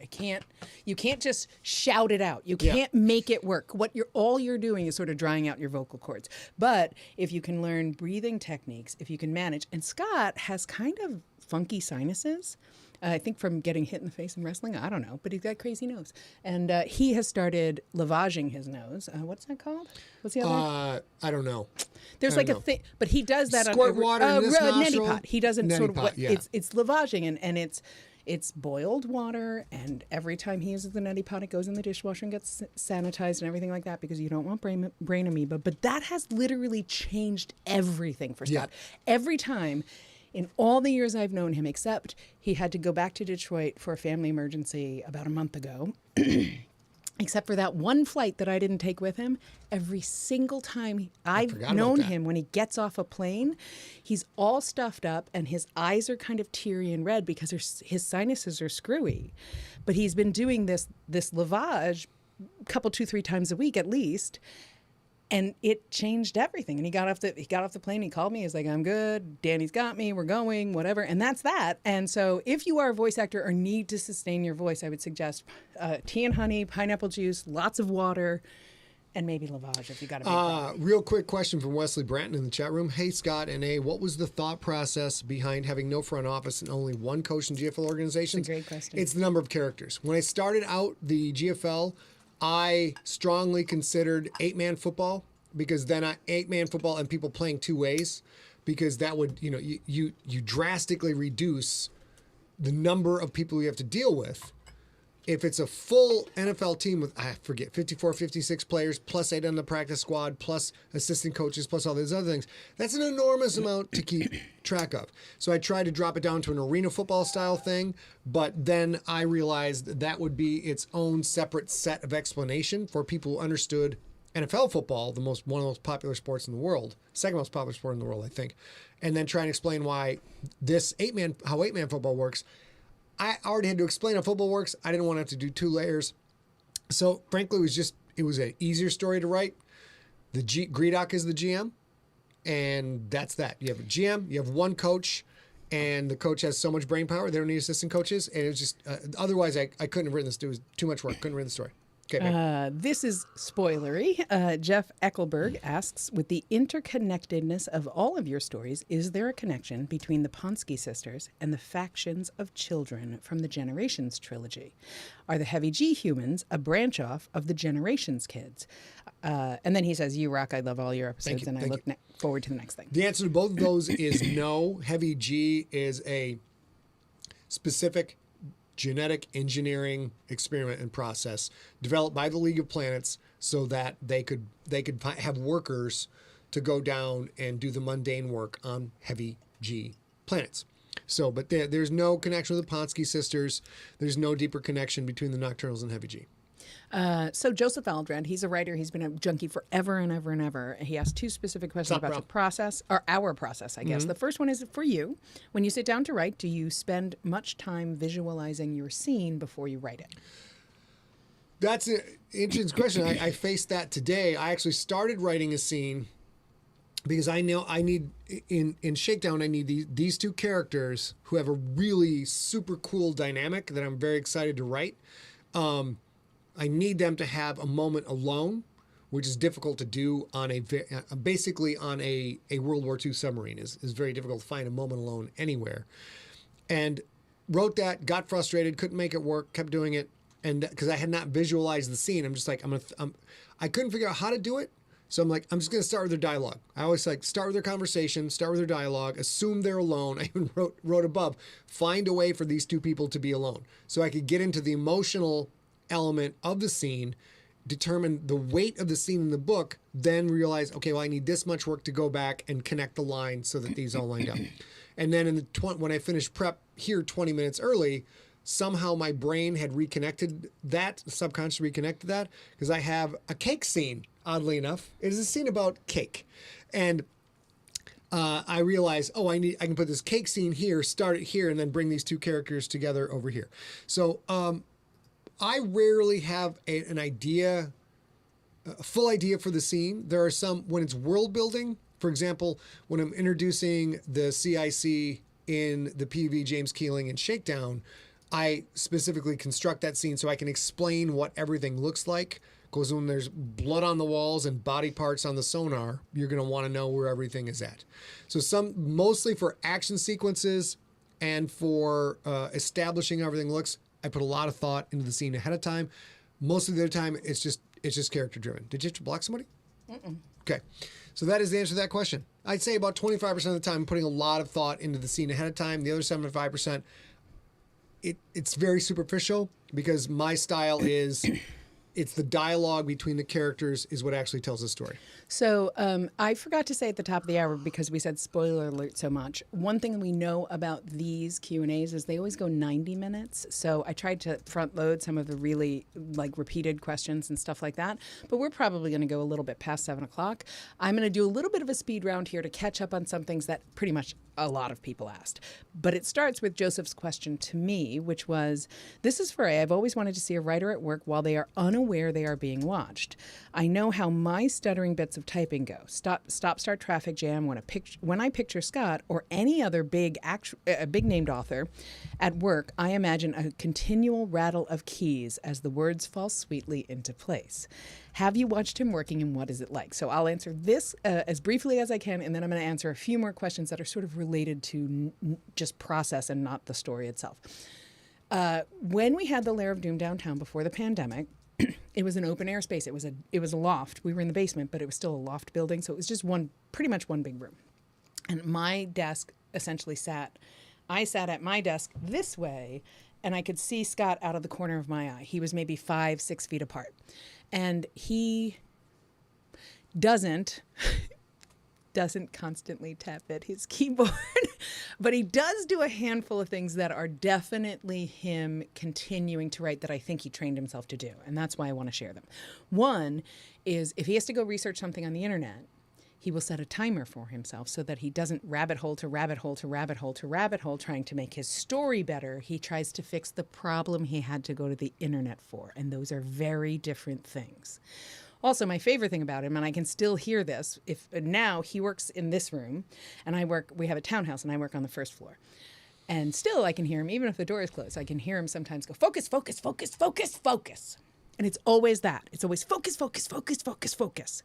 You can't just shout it out. You can't make it work. All you're doing is sort of drying out your vocal cords. But if you can learn breathing techniques, if you can manage, and Scott has kind of funky sinuses. I think from getting hit in the face in wrestling, I don't know, but he's got a crazy nose. And he has started lavaging his nose. What's that called? What's the other? I don't know. There's like a thing, but he does that Squirt water in his neti nostril. pot. He doesn't Neti sort of pot, yeah. it's lavaging and it's boiled water, and every time he uses the neti pot, it goes in the dishwasher and gets sanitized and everything like that because you don't want brain amoeba. But that has literally changed everything for Scott. Every time. In all the years I've known him, except he had to go back to Detroit for a family emergency about a month ago, except for that one flight that I didn't take with him, every single time I've known him, when he gets off a plane, he's all stuffed up and his eyes are kind of teary and red because his sinuses are screwy. But he's been doing this lavage a couple, 2-3 times a week at least. And it changed everything. And he got off the plane. He called me. He's like, "I'm good. Danny's got me. We're going. Whatever." And that's that. And so, if you are a voice actor or need to sustain your voice, I would suggest tea and honey, pineapple juice, lots of water, and maybe lavage if you got a big problem. Real quick question from Wesley Branton in the chat room. Hey Scott and A, what was the thought process behind having no front office and only one coach in GFL organizations? That's a great question. It's the number of characters. When I started out the GFL, I strongly considered 8-man football because then 8-man football and people playing two ways, because that would, you drastically reduce the number of people you have to deal with. If it's a full NFL team with, 54, 56 players, plus 8 on the practice squad, plus assistant coaches, plus all these other things, that's an enormous amount to keep track of. So I tried to drop it down to an arena football style thing, but then I realized that would be its own separate set of explanation for people who understood NFL football, one of the most popular sports in the world, second most popular sport in the world, I think, and then try and explain why how 8-man football works. I already had to explain how football works. I didn't want to have to do 2 layers. So frankly, it was an easier story to write. Greedock is the GM, and that's that. You have a GM, you have one coach, and the coach has so much brain power, they don't need assistant coaches. And it was just, otherwise I couldn't have written this. It was too much work. Couldn't have written the story. Okay, this is spoilery. Jeff Eckelberg asks, with the interconnectedness of all of your stories, is there a connection between the Ponsky sisters and the factions of children from the Generations trilogy? Are the Heavy G humans a branch off of the Generations kids? And then he says, "You rock. I love all your episodes, and I look forward to the next thing." The answer to both of those is no. Heavy G is a specific genetic engineering experiment and process developed by the League of Planets so that they could have workers to go down and do the mundane work on heavy G planets. So, but there's no connection with the Ponsky sisters. There's no deeper connection between the Nocturnals and heavy G. So Joseph Aldrand, he's a writer. He's been a junkie forever and ever and ever. He asked 2 specific questions about the process, or our process, I guess. Mm-hmm. The first one is for you. When you sit down to write, do you spend much time visualizing your scene before you write it? That's an interesting question. I faced that today. I actually started writing a scene because I know I need, in Shakedown, I need these 2 characters who have a really super cool dynamic that I'm very excited to write. I need them to have a moment alone, which is difficult to do on basically on a World War II submarine. Is very difficult to find a moment alone anywhere. And wrote that, got frustrated, couldn't make it work, kept doing it, and because I had not visualized the scene, I'm just like I couldn't figure out how to do it. So I'm just going to start with their dialogue. I always start with their conversation, start with their dialogue, assume they're alone. I even wrote above, find a way for these 2 people to be alone, so I could get into the emotional element of the scene, determine the weight of the scene in the book, then realize, okay, well, I need this much work to go back and connect the lines so that these all lined up. And then when I finished prep here 20 minutes early, somehow my brain had reconnected that, subconsciously reconnected that, because I have a cake scene, oddly enough. It is a scene about cake. And I realized, I can put this cake scene here, start it here, and then bring these 2 characters together over here. So, I rarely have a full idea for the scene. There are some, when it's world building, for example, when I'm introducing the CIC in the PV James Keeling and Shakedown, I specifically construct that scene so I can explain what everything looks like. Because when there's blood on the walls and body parts on the sonar, you're going to want to know where everything is at. So mostly for action sequences and for establishing how everything looks, I put a lot of thought into the scene ahead of time. Most of the time, it's just character driven. Did you have to block somebody? Mm-mm. Okay. So that is the answer to that question. I'd say about 25% of the time, I'm putting a lot of thought into the scene ahead of time. The other 75%, it's very superficial because my style is it's the dialogue between the characters is what actually tells the story. So I forgot to say at the top of the hour, because we said spoiler alert so much, one thing we know about these Q&As is they always go 90 minutes. So I tried to front load some of the really repeated questions and stuff like that. But we're probably going to go a little bit past 7 o'clock. I'm going to do a little bit of a speed round here to catch up on some things that pretty much a lot of people asked. But it starts with Joseph's question to me, which was, this is for A. I've always wanted to see a writer at work while they are unaware they are being watched. I know how my stuttering bits of typing go. Stop, start, traffic jam. When I picture Scott or any other big named author at work, I imagine a continual rattle of keys as the words fall sweetly into place. Have you watched him working, and what is it like? So I'll answer this as briefly as I can, and then I'm going to answer a few more questions that are sort of related to just process and not the story itself. When we had the Lair of Doom downtown before the pandemic, it was an open air space. It was a loft. We were in the basement, but it was still a loft building, so it was just pretty much one big room. And my desk essentially I sat at my desk this way, and I could see Scott out of the corner of my eye. He was maybe 5-6 feet apart. And he doesn't constantly tap at his keyboard, but he does do a handful of things that are definitely him continuing to write that I think he trained himself to do. And that's why I want to share them. One is if he has to go research something on the internet, he will set a timer for himself so that he doesn't rabbit hole to rabbit hole to rabbit hole to rabbit hole trying to make his story better. He tries to fix the problem he had to go to the internet for. And those are very different things. Also, my favorite thing about him, and I can still hear this, now he works in this room, and we have a townhouse, and I work on the first floor. And still I can hear him, even if the door is closed, I can hear him sometimes go, focus, focus, focus, focus, focus. And it's always that. It's always focus, focus, focus, focus, focus.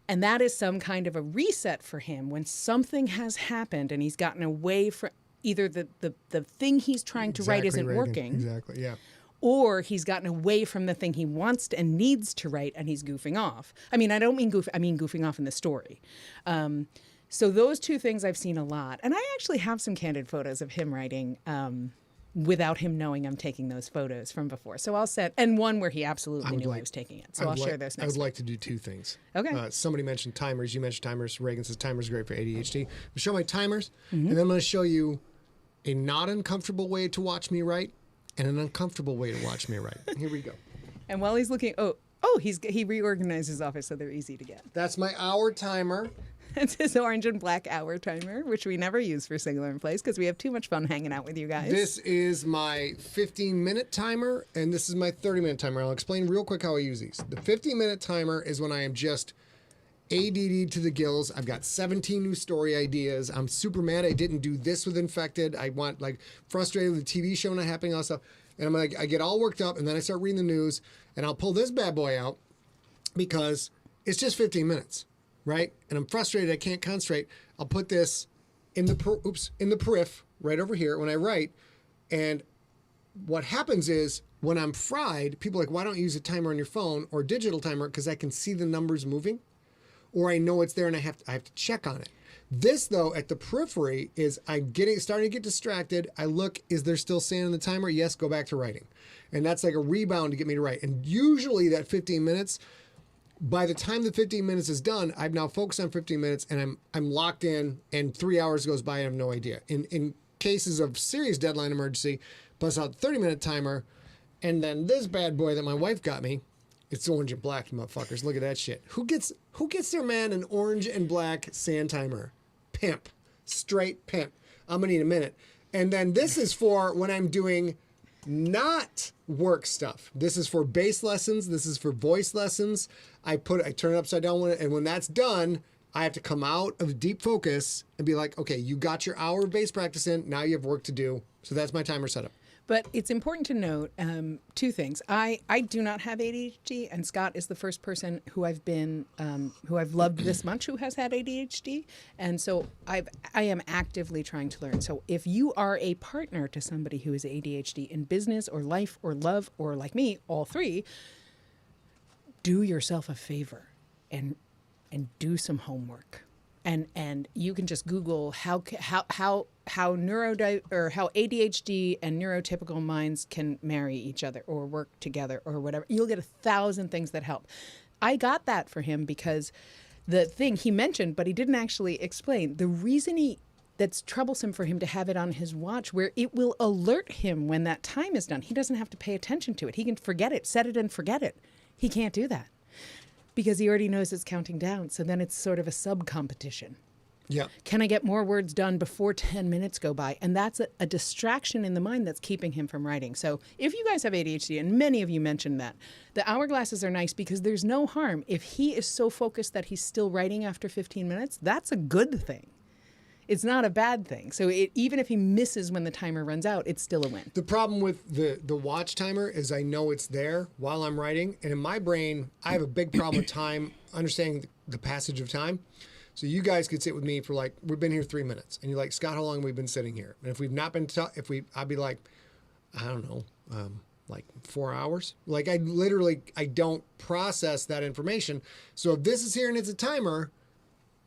And that is some kind of a reset for him when something has happened and he's gotten away from either the thing he's trying to write isn't working. Exactly, yeah. Or he's gotten away from the thing he wants to and needs to write and he's goofing off. I mean, I don't mean I mean goofing off in the story. So those two things I've seen a lot. And I actually have some candid photos of him writing without him knowing I'm taking those photos from before. So I'll set, and one where he absolutely knew I was taking it. So I'll share those next. I would like to do two things. Okay. Somebody mentioned timers. You mentioned timers. Reagan says timers are great for ADHD. I'll show my timers, and then I'm going to show you a not uncomfortable way to watch me write and an uncomfortable way to watch me write. Here we go. And while he's looking, he reorganized his office so they're easy to get. That's my hour timer. It's his orange and black hour timer, which we never use for SIGLERinPLACE because we have too much fun hanging out with you guys. This is my 15-minute timer, and this is my 30-minute timer. I'll explain real quick how I use these. The 15-minute timer is when I am just ADD to the gills. I've got 17 new story ideas. I'm super mad I didn't do this with Infected. I want, frustrated with the TV show not happening, all that stuff. And I get all worked up, and then I start reading the news, and I'll pull this bad boy out because it's just 15 minutes. Right? And I'm frustrated. I can't concentrate. I'll put this in the periph right over here when I write. And what happens is when I'm fried, people are like, why don't you use a timer on your phone or digital timer? Because I can see the numbers moving, or I know it's there and I have to check on it. This though, at the periphery, is I'm starting to get distracted. I look, is there still sand in the timer? Yes, go back to writing. And that's like a rebound to get me to write. And usually that 15 minutes. By the time the 15 minutes is done, I've now focused on 15 minutes and I'm locked in, and 3 hours goes by and I have no idea. In cases of serious deadline emergency, bust out the 30-minute timer, and then this bad boy that my wife got me, it's orange and black, motherfuckers. Look at that shit. Who gets their man an orange and black sand timer? Pimp. Straight pimp. I'm gonna need a minute. And then this is for when I'm doing not work stuff. This is for bass lessons. This is for voice lessons. I turn it upside down, and when that's done, I have to come out of deep focus and be like, okay, you got your hour of base practice in. Now you have work to do. So that's my timer setup. But it's important to note two things. I do not have ADHD, and Scott is the first person who I've loved this much who has had ADHD, and so I am actively trying to learn. So if you are a partner to somebody who is ADHD in business or life or love or like me, all three, do yourself a favor and do some homework. And you can just Google how ADHD and neurotypical minds can marry each other or work together or whatever. You'll get 1,000 things that help. I got that for him because the thing he mentioned, but he didn't actually explain, the reason that's troublesome for him to have it on his watch where it will alert him when that time is done. He doesn't have to pay attention to it. He can forget it, set it and forget it. He can't do that, because he already knows it's counting down. So then it's sort of a sub-competition. Yeah. Can I get more words done before 10 minutes go by? And that's a distraction in the mind that's keeping him from writing. So if you guys have ADHD, and many of you mentioned that, the hourglasses are nice because there's no harm. If he is so focused that he's still writing after 15 minutes, that's a good thing. It's not a bad thing. So even if he misses when the timer runs out, it's still a win. The problem with the watch timer is I know it's there while I'm writing. And in my brain, I have a big problem with time, understanding the passage of time. So you guys could sit with me for like, we've been here 3 minutes. And you're like, Scott, how long have we been sitting here? And if we've not been, I'd be like, I don't know, like 4 hours. Like I don't process that information. So if this is here and it's a timer,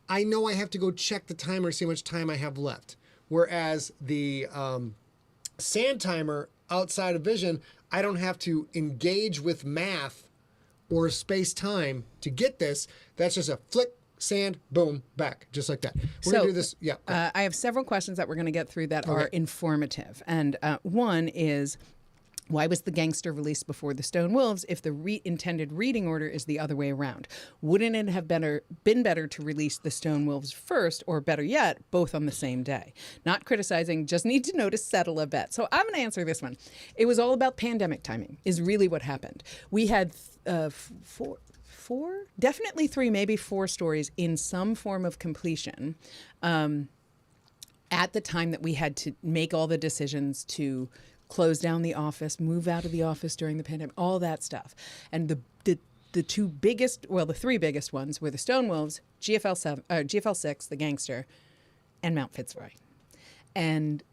I know I have to go check the timer, see how much time I have left. Whereas the sand timer outside of vision, I don't have to engage with math or space-time to get this. That's just a flick, sand, boom, back, just like that. We're going to do this. Yeah. I have several questions that we're going to get through that are informative. And one is, why was The Gangster released before The Stone Wolves if the intended reading order is the other way around? Wouldn't it have been better to release The Stone Wolves first, or better yet, both on the same day? Not criticizing, just need to know to settle a bet. So I'm going to answer this one. It was all about pandemic timing is really what happened. We had four, definitely 3, maybe 4 stories in some form of completion at the time that we had to make all the decisions to close down the office, move out of the office during the pandemic, all that stuff. And the 3 biggest ones were the Stone Wolves, GFL 6, The Gangster, and Mount Fitzroy. And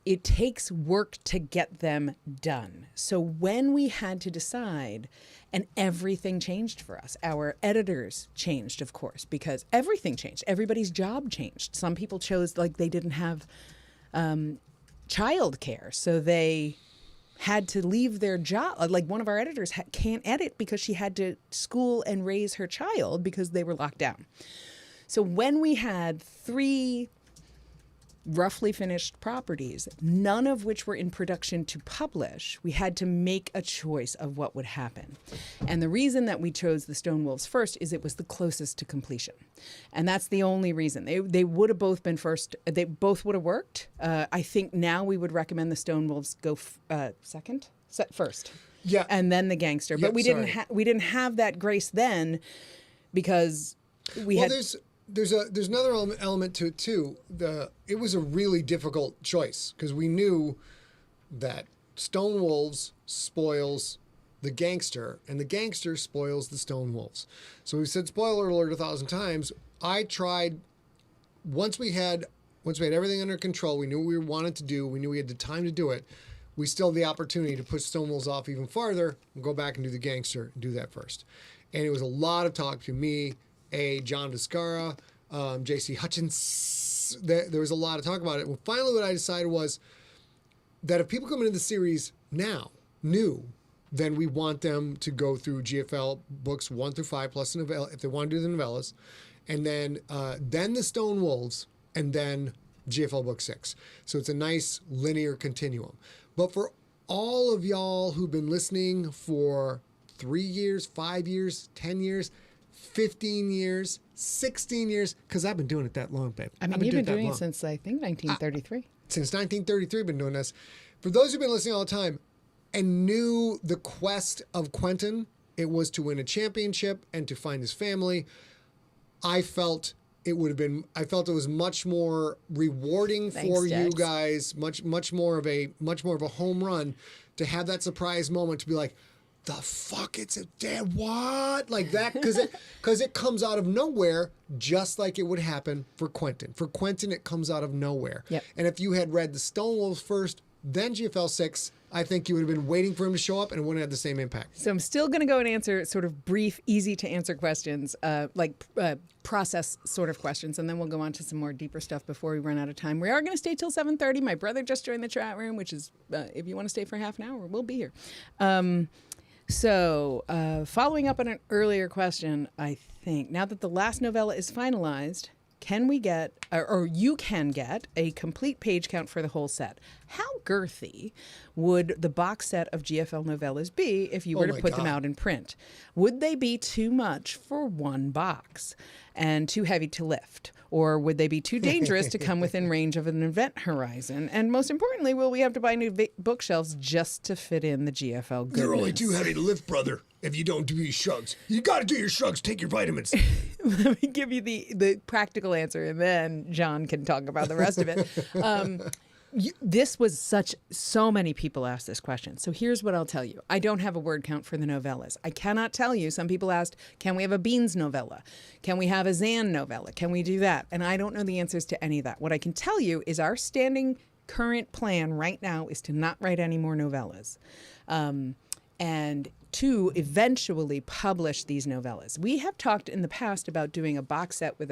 it takes work to get them done. So when we had to decide, and everything changed for us, our editors changed, of course, because everything changed. Everybody's job changed. Some people chose, like, they didn't have childcare, so they had to leave their job. Like one of our editors can't edit because she had to school and raise her child because they were locked down. So when we had 3 roughly finished properties, none of which were in production to publish, we had to make a choice of what would happen. And the reason that we chose the Stone Wolves first is it was the closest to completion. And that's the only reason. They would have both been first. They both would have worked. I think now we would recommend the Stone Wolves go first. Yeah. And then the Gangster. But we didn't have that grace then because we had... There's another element to it too. It was a really difficult choice because we knew that Stone Wolves spoils the Gangster and the Gangster spoils the Stone Wolves. So we said spoiler alert 1,000 times. I tried once we had everything under control. We knew what we wanted to do. We knew we had the time to do it. We still had the opportunity to push Stone Wolves off even farther and go back and do the Gangster and do that first. And it was a lot of talk to me. John Descara, J.C. Hutchins. There was a lot of talk about it. Well, finally, what I decided was that if people come into the series now, new, then we want them to go through GFL books 1 through 5 plus the novella, if they want to do the novellas, and then the Stone Wolves, and then GFL book 6. So it's a nice linear continuum. But for all of y'all who've been listening for 3 years, 5 years, 10 years, 15 years, 16 years, because I've been doing it that long, babe. I mean, you've been doing it since, I think, 1933. Since 1933, I've been doing this. For those who've been listening all the time and knew the quest of Quentin, it was to win a championship and to find his family. I felt it would have been. I felt it was much more rewarding for you Dex. guys. Much more of a home run to have that surprise moment to be like, the fuck, it's a dead what, like that, because it comes out of nowhere, just like it would happen for Quentin. For Quentin, it comes out of nowhere. Yep. And if you had read the Stonewolves first, then GFL 6, I think you would have been waiting for him to show up and it wouldn't have the same impact. So I'm still going to go and answer sort of brief, easy to answer questions, process sort of questions, and then we'll go on to some more deeper stuff before we run out of time. We are going to stay till 7:30. My brother just joined the chat room, which is, if you want to stay for half an hour, we'll be here. Following up on an earlier question, I think, now that the last novella is finalized, can we get, or you can get, a complete page count for the whole set? How girthy would the box set of GFL novellas be if you were to put them out in print? Would they be too much for one box and too heavy to lift? Or would they be too dangerous to come within range of an event horizon? And most importantly, will we have to buy new bookshelves just to fit in the GFL goodness? They're only too heavy to lift, brother, if you don't do your shrugs. You got to do your shrugs. Take your vitamins. Let me give you the practical answer, and then John can talk about the rest of it. This was so many people asked this question. So here's what I'll tell you. I don't have a word count for the novellas. I cannot tell you. Some people asked, can we have a Beans novella? Can we have a Zan novella? Can we do that? And I don't know the answers to any of that. What I can tell you is our standing current plan right now is to not write any more novellas. And to eventually publish these novellas. We have talked in the past about doing a box set with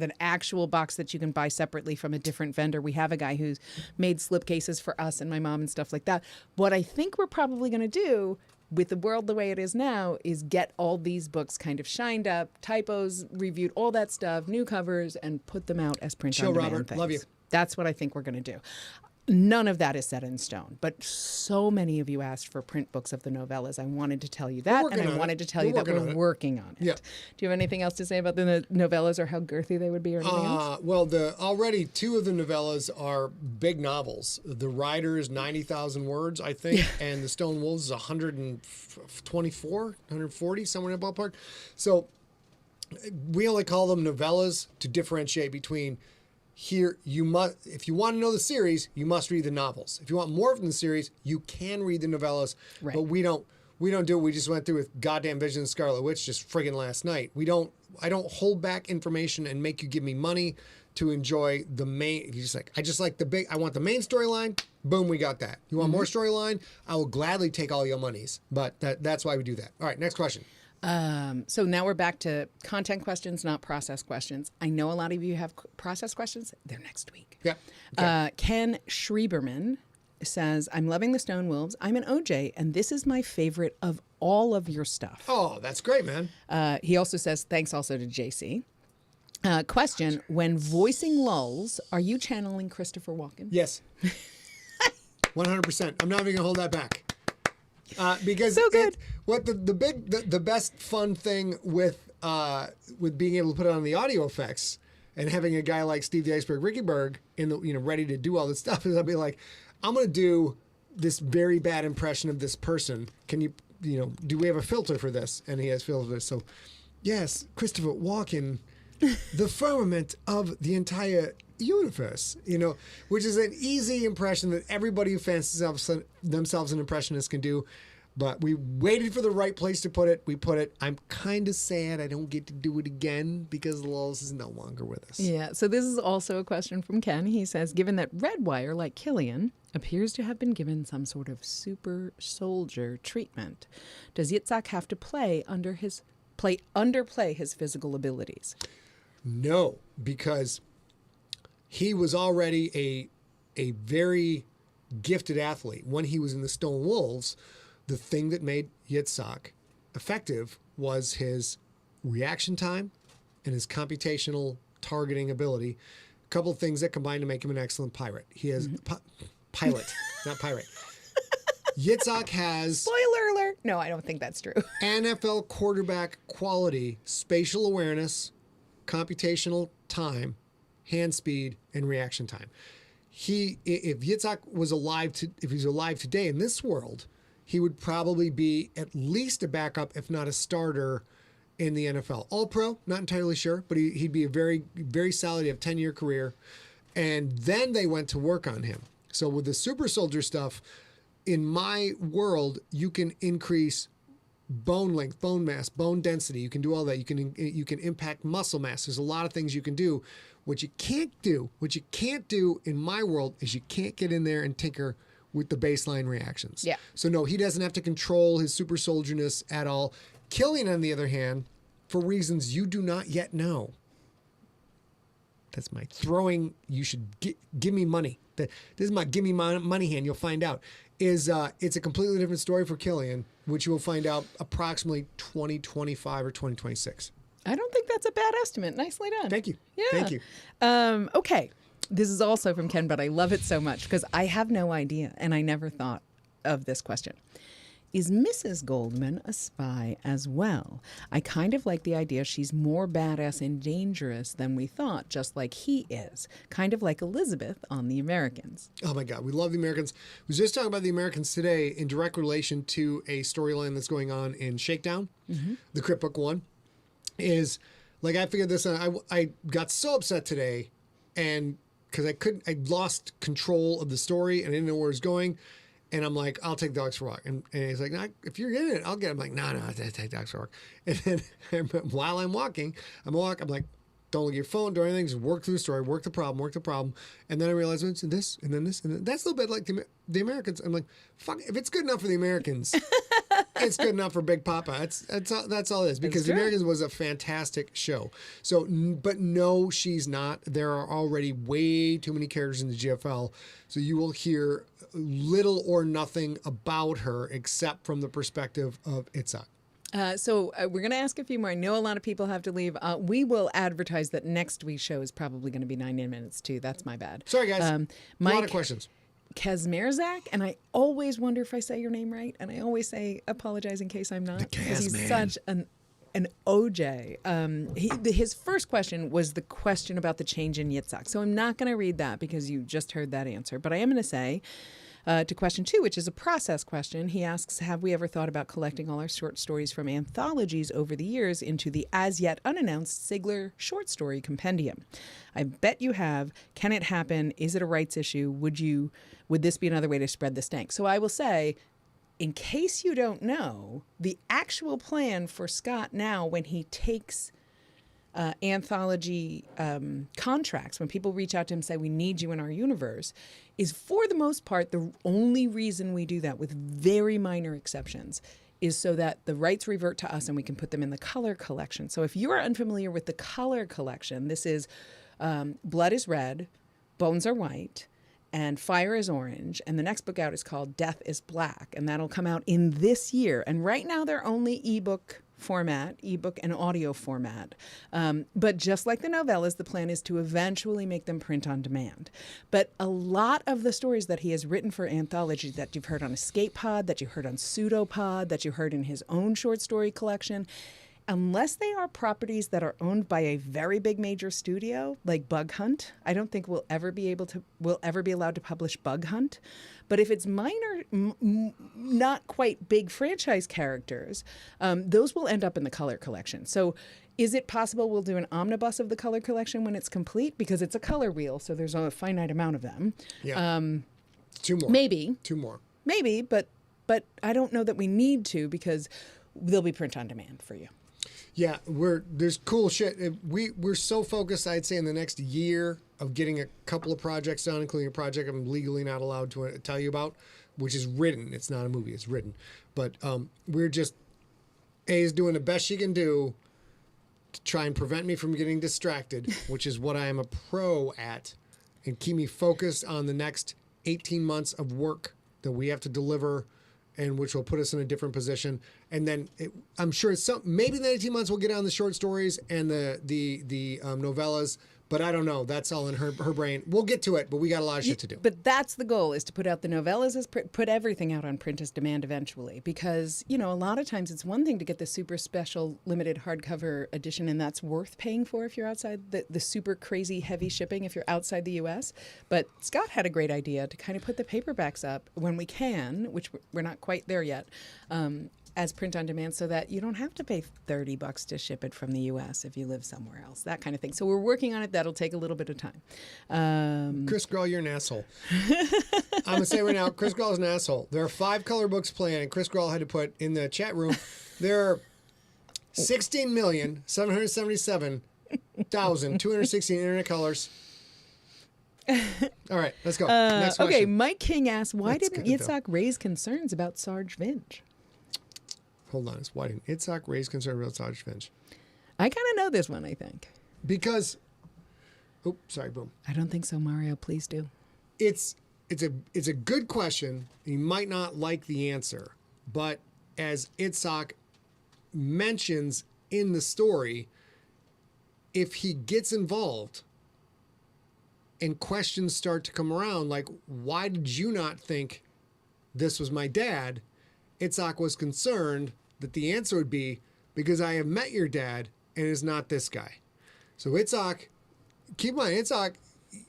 an actual box that you can buy separately from a different vendor. We have a guy who's made slipcases for us and my mom and stuff like that. What I think we're probably going to do with the world the way it is now is get all these books kind of shined up, typos reviewed, all that stuff, new covers, and put them out as print on demand Robert. things. Love you. That's what I think we're going to do. None of that is set in stone, but so many of you asked for print books of the novellas. I wanted to tell you that, and I wanted to tell you that we're working on it. Yeah. Do you have anything else to say about the novellas or how girthy they would be or anything else? Well, already two of the novellas are big novels. The Riders, 90,000 words, I think, and the Stone Wolves is 124, 140, somewhere in that ballpark. So we only call them novellas to differentiate between here, if you want to know the series, you must read the novels. If you want more from the series, you can read the novellas, right. But we don't do what we just went through with goddamn Vision and Scarlet Witch just friggin' last night. I don't hold back information and make you give me money to enjoy the main. I want the main storyline. Boom, we got that. You want more storyline? I will gladly take all your monies. But that's why we do that. All right, next question. So now we're back to content questions, not process questions. I know a lot of you have process questions. They're next week. Yeah. Okay. Ken Schreiberman says, I'm loving the Stone Wolves. I'm an OJ, and this is my favorite of all of your stuff. Oh, that's great, man. He also says, thanks also to JC. Question, when voicing lulls, are you channeling Christopher Walken? Yes. 100%. I'm not even going to hold that back. Because so good. The best fun thing with being able to put it on the audio effects and having a guy like Steve the Iceberg Rickyberg ready to do all this stuff is I'll be like, I'm going to do this very bad impression of this person. Can you do we have a filter for this? And he has filters. So yes, Christopher Walken, the firmament of the entire universe, which is an easy impression that everybody who fancies themselves an impressionist can do. But we waited for the right place to put it. We put it. I'm kind of sad I don't get to do it again because Lulz is no longer with us. Yeah, so this is also a question from Ken. He says, given that Redwire, like Killian, appears to have been given some sort of super soldier treatment, does Yitzhak have to underplay his physical abilities? No, because he was already a very gifted athlete. When he was in the Stone Wolves, the thing that made Yitzhak effective was his reaction time and his computational targeting ability. A couple of things that combined to make him an excellent pirate. He has pilot, not pirate. Yitzhak has... Spoiler alert! No, I don't think that's true. NFL quarterback quality, spatial awareness, computational time, hand speed, and reaction time. If Yitzhak was alive if he's alive today in this world, he would probably be at least a backup, if not a starter, in the NFL. All pro, not entirely sure, but he'd be a very, very solid. He'd have 10-year career. And then they went to work on him. So with the super soldier stuff, in my world, you can increase bone length, bone mass, bone density. You can do all that. You can impact muscle mass. There's a lot of things you can do. What you can't do in my world is you can't get in there and tinker with the baseline reactions. Yeah. So no, he doesn't have to control his super soldierness at all. Killian, on the other hand, for reasons you do not yet know. That's my throwing. You should give me money. This is my give me money hand. You'll find out. It's a completely different story for Killian, which you will find out approximately 2025 or 2026. I don't think that's a bad estimate. Nicely done. Thank you. Yeah. Thank you. Okay. This is also from Ken, but I love it so much because I have no idea, and I never thought of this question. Is Mrs. Goldman a spy as well? I kind of like the idea she's more badass and dangerous than we thought, just like he is. Kind of like Elizabeth on The Americans. Oh my God, we love The Americans. I was just talking about The Americans today in direct relation to a storyline that's going on in Shakedown, the Crypt Book one. Is like I figured this out. I got so upset today, and because I lost control of the story and I didn't know where it was going. And I'm like, I'll take dogs for a walk. And he's like, nah, if you're in it, I'll get it. I'm like, no, I take dogs for a walk. And then while I'm walking, I'm like, don't look at your phone, do anything, just work through the story, work the problem. And then I realized it's this, and then this, and then that's a little bit like the Americans. I'm like, fuck, if it's good enough for the Americans, it's good enough for Big Papa. That's all it is. Because The Americans was a fantastic show. So, but no, she's not. There are already way too many characters in the GFL. So you will hear little or nothing about her except from the perspective of Itzhak. So we're going to ask a few more. I know a lot of people have to leave. We will advertise that next week's show is probably going to be 90 minutes too. That's my bad. Sorry, guys. A Mike lot of questions. Kazmierzak, and I always wonder if I say your name right, and I always say apologize in case I'm not, because he's such an OJ. His first question was the question about the change in Yitzhak. So I'm not going to read that because you just heard that answer, but I am going to say to question 2, which is a process question. He asks, have we ever thought about collecting all our short stories from anthologies over the years into the as yet unannounced Sigler short story compendium? I bet you have. Can it happen? Is it a rights issue? Would this be another way to spread the stank? So I will say, in case you don't know, the actual plan for Scott now, when he takes anthology contracts, when people reach out to him and say, we need you in our universe, is for the most part, the only reason we do that, with very minor exceptions, is so that the rights revert to us and we can put them in the color collection. So if you are unfamiliar with the color collection, this is Blood is Red, Bones are White, and Fire is Orange. And the next book out is called Death is Black. And that'll come out in this year. And right now they're only ebook and audio format. But just like the novellas, the plan is to eventually make them print on demand. But a lot of the stories that he has written for anthology that you've heard on Escape Pod, that you heard on Pseudopod, that you heard in his own short story collection, unless they are properties that are owned by a very big major studio like Bug Hunt, I don't think we'll ever be allowed to publish Bug Hunt. But if it's minor, not quite big franchise characters, those will end up in the color collection. So is it possible we'll do an omnibus of the color collection when it's complete? Because it's a color wheel, so there's a finite amount of them. Yeah. 2 more. Maybe. 2 more. Maybe, but I don't know that we need to, because they'll be print on demand for you. Yeah, there's cool shit. We're so focused, I'd say, in the next year of getting a couple of projects done, including a project I'm legally not allowed to tell you about, which is written. It's not a movie, it's written. But we're just, is doing the best she can do to try and prevent me from getting distracted, which is what I am a pro at, and keep me focused on the next 18 months of work that we have to deliver, and which will put us in a different position. And then I'm sure maybe in the 18 months we'll get on the short stories and the novellas, but I don't know. That's all in her brain. We'll get to it, but we got a lot of shit to do. But that's the goal, is to put out the novellas, put everything out on print as demand eventually. Because, a lot of times it's one thing to get the super special limited hardcover edition, and that's worth paying for if you're outside the super crazy heavy shipping if you're outside the U.S. But Scott had a great idea to kind of put the paperbacks up when we can, which we're not quite there yet, as print on demand so that you don't have to pay $30 to ship it from the U.S. if you live somewhere else, that kind of thing. So we're working on it. That'll take a little bit of time. Chris Grohl, you're an asshole. I'm going to say right now, Chris Grohl is an asshole. There are 5 color books planned, and Chris Grohl had to put in the chat room, there are 16,777,216 internet colors. All right, let's go. Next question. Okay, Mike King asks, why That's didn't good, though. Yitzhak raise concerns about Sarge Finch? Hold on. Why didn't Itzhak raise concern about Sarge Finch? I kind of know this one, I think. Because, oh, sorry, boom. I don't think so, Mario. Please do. It's a good question. You might not like the answer, but as Itzhak mentions in the story, if he gets involved and questions start to come around, like, why did you not think this was my dad? Itzhak was concerned that the answer would be, because I have met your dad and is not this guy. So Itzhak, keep in mind, Itzhak,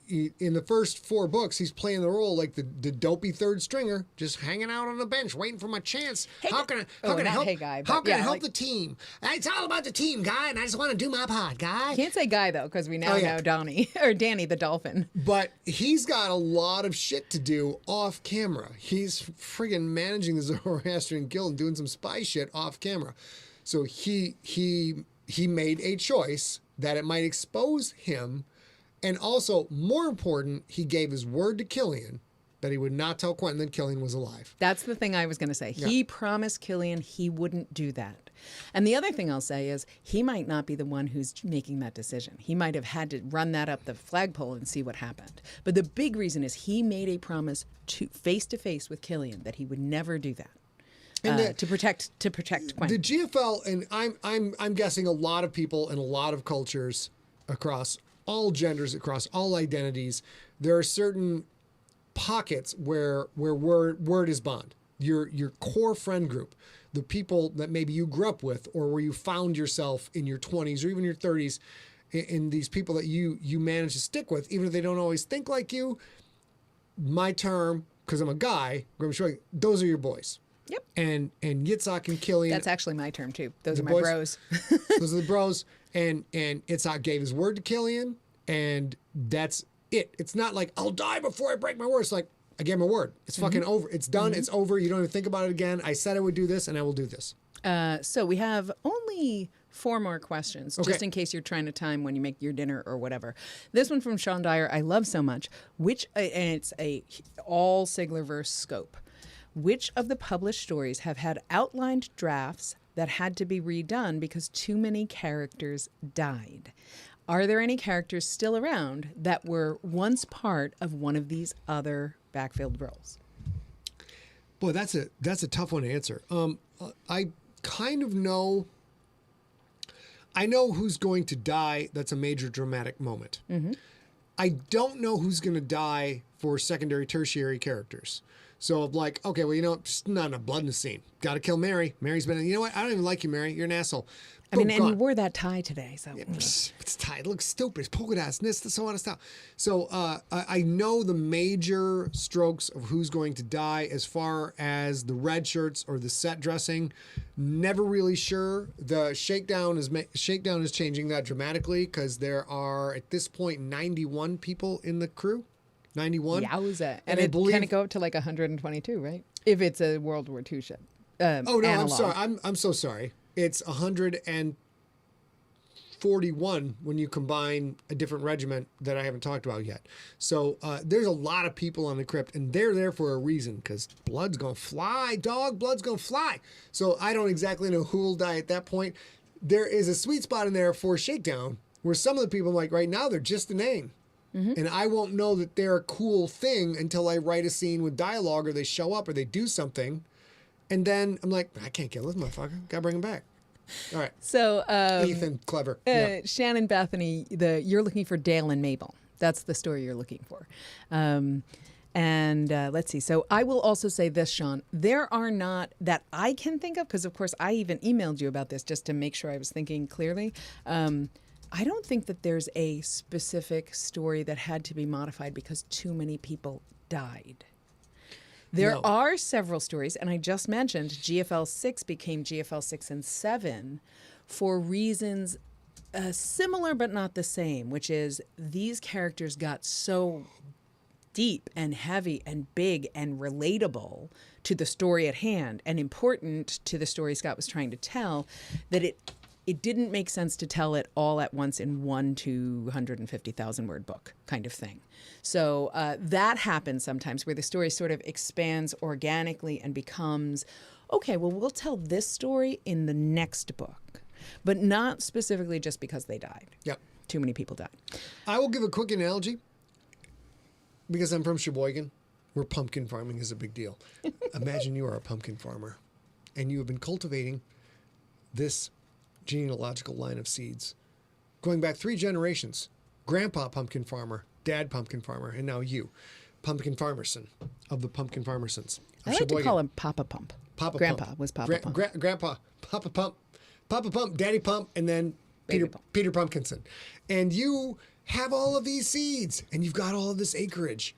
in the first 4 books, he's playing the role like the dopey third stringer, just hanging out on the bench, waiting for my chance. How can I help the team? It's all about the team, guy, and I just want to do my part, guy. Can't say guy, though, because we now know Donnie, or Danny the dolphin. But he's got a lot of shit to do off camera. He's friggin' managing the Zoroastrian Guild and doing some spy shit off camera. So he made a choice that it might expose him. And also, more important, he gave his word to Killian that he would not tell Quentin that Killian was alive. That's the thing I was going to say. Yeah. He promised Killian he wouldn't do that. And the other thing I'll say is he might not be the one who's making that decision. He might have had to run that up the flagpole and see what happened. But the big reason is he made a promise to face with Killian that he would never do that. And to protect Quentin. The GFL, and I'm guessing a lot of people in a lot of cultures across all genders, across all identities, there are certain pockets where word is bond. Your core friend group, the people that maybe you grew up with, or where you found yourself in your 20s or even your 30s, in these people that you manage to stick with, even if they don't always think like you. My term, because I'm a guy, I'm showing you, those are your boys. Yep. And Yitzhak and Killian. That's actually my term too. Those are my bros. Those are the bros. And Yitzhak gave his word to Killian, and that's it. It's not like, I'll die before I break my word. It's like, I gave my word. It's fucking over. It's done. It's over. You don't even think about it again. I said I would do this, and I will do this. So we have only 4 more questions, just in case you're trying to time when you make your dinner or whatever. This one from Sean Dyer, I love so much. And it's a all Siglerverse scope. Which of the published stories have had outlined drafts that had to be redone because too many characters died? Are there any characters still around that were once part of one of these other backfilled roles? Boy, that's a tough one to answer. I kind of know. I know who's going to die. That's a major dramatic moment. Mm-hmm. I don't know who's going to die for secondary, tertiary characters. So I'm like, okay, well, just not enough blood in the scene. Got to kill Mary. Mary's been, you know what? I don't even like you, Mary. You're an asshole. I mean, and you wore that tie today, so. Yeah, it's tied. It looks stupid. It's polka dots, and this, so on and stuff. So I know the major strokes of who's going to die as far as the red shirts or the set dressing. Never really sure. The shakedown is changing that dramatically because there are, at this point, 91 people in the crew. 91. Yowza. And it kind of go up to like 122, right? If it's a World War II ship. Oh, no, analog. I'm sorry. I'm so sorry. It's 141 when you combine a different regiment that I haven't talked about yet. So there's a lot of people on the crypt, and they're there for a reason because blood's going to fly, dog. Blood's going to fly. So I don't exactly know who will die at that point. There is a sweet spot in there for Shakedown where some of the people, like right now, they're just a name. Mm-hmm. And I won't know that they're a cool thing until I write a scene with dialogue or they show up or they do something. And then I'm like, I can't kill this motherfucker. Gotta bring him back. All right. So Ethan, clever. Shannon Bethany, you're looking for Dale and Mabel. That's the story you're looking for. And let's see. So I will also say this, Sean. There are not, that I can think of, because of course I even emailed you about this just to make sure I was thinking clearly. I don't think that there's a specific story that had to be modified because too many people died. There No. are several stories, and I just mentioned GFL 6 became GFL 6 and 7 for reasons similar but not the same, which is these characters got so deep and heavy and big and relatable to the story at hand and important to the story Scott was trying to tell that it didn't make sense to tell it all at once in one 250,000 word book kind of thing. So that happens sometimes where the story sort of expands organically and becomes, okay, well, we'll tell this story in the next book, but not specifically just because they died. Yep. Too many people died. I will give a quick analogy because I'm from Sheboygan, where pumpkin farming is a big deal. Imagine you are a pumpkin farmer and you have been cultivating this genealogical line of seeds going back 3 generations. Grandpa pumpkin farmer, dad pumpkin farmer, and now you, pumpkin farmerson of the pumpkin farmersons. I like to call him Papa Pump. Papa Grandpa Pump. was Papa Pump. Grandpa, Papa Pump, Daddy Pump, and then Peter Pumpkinson. And you have all of these seeds, and you've got all of this acreage.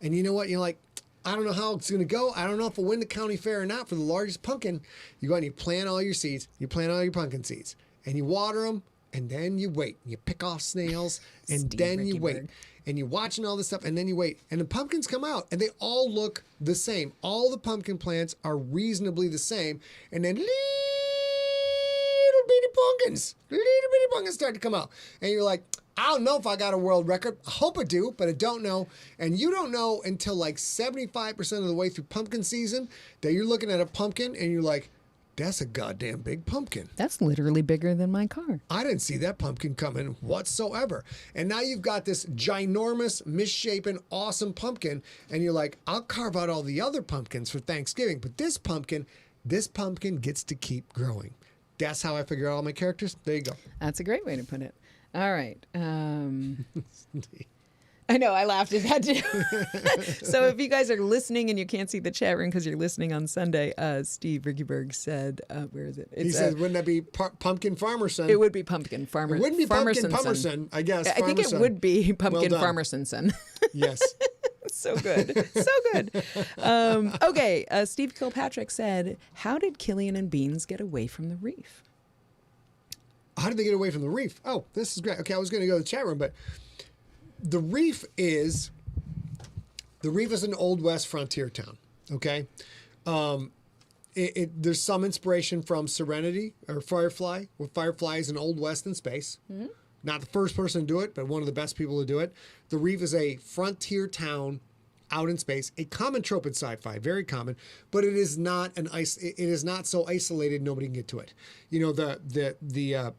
And you know what? You're like, I don't know how it's going to go. I don't know if we'll win the county fair or not for the largest pumpkin. You go and you plant all your seeds. You plant all your pumpkin seeds. And you water them, and then you wait. You pick off snails, and then you wait. And you're watching all this stuff, and then you wait. And the pumpkins come out, and they all look the same. All the pumpkin plants are reasonably the same. And then little bitty pumpkins start to come out. And you're like, I don't know if I got a world record. I hope I do, but I don't know. And you don't know until like 75% of the way through pumpkin season that you're looking at a pumpkin, and you're like, that's a goddamn big pumpkin. That's literally bigger than my car. I didn't see that pumpkin coming whatsoever. And now you've got this ginormous, misshapen, awesome pumpkin. And you're like, I'll carve out all the other pumpkins for Thanksgiving. But this pumpkin gets to keep growing. That's how I figure out all my characters. There you go. That's a great way to put it. All right. I know, I laughed at that too. So if you guys are listening and you can't see the chat room because you're listening on Sunday, Steve Rickyberg said, where is it? He says, wouldn't that be Pumpkin Farmerson? It would be Pumpkin Farmer. It wouldn't be Pumpkin Farmerson, I guess. I think it would be Pumpkin Well done. Farmerson. Yes. So good. So good. Okay. Steve Kilpatrick said, how did Killian and Beans get away from the reef? How did they get away from the reef? Oh, this is great. Okay, I was going to go to the chat room, but the reef is an Old West frontier town. Okay, there's some inspiration from Serenity or Firefly, where Firefly is an Old West in space. Mm-hmm. Not the first person to do it, but one of the best people to do it. The reef is a frontier town out in space, a common trope in sci-fi, very common, but it is not it is not so isolated nobody can get to it. You know, the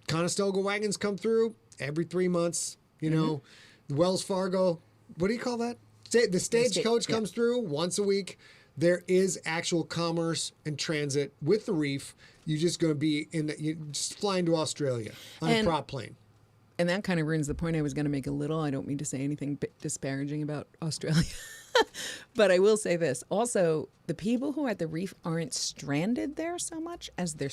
Conestoga wagons come through every 3 months. You know, Wells Fargo, what do you call that? The stagecoach comes through once a week. There is actual commerce and transit with the reef. You're just going to be you just flying to Australia on a prop plane. And that kind of ruins the point I was going to make a little. I don't mean to say anything disparaging about Australia. But I will say this. Also, the people who are at the reef aren't stranded there so much as they're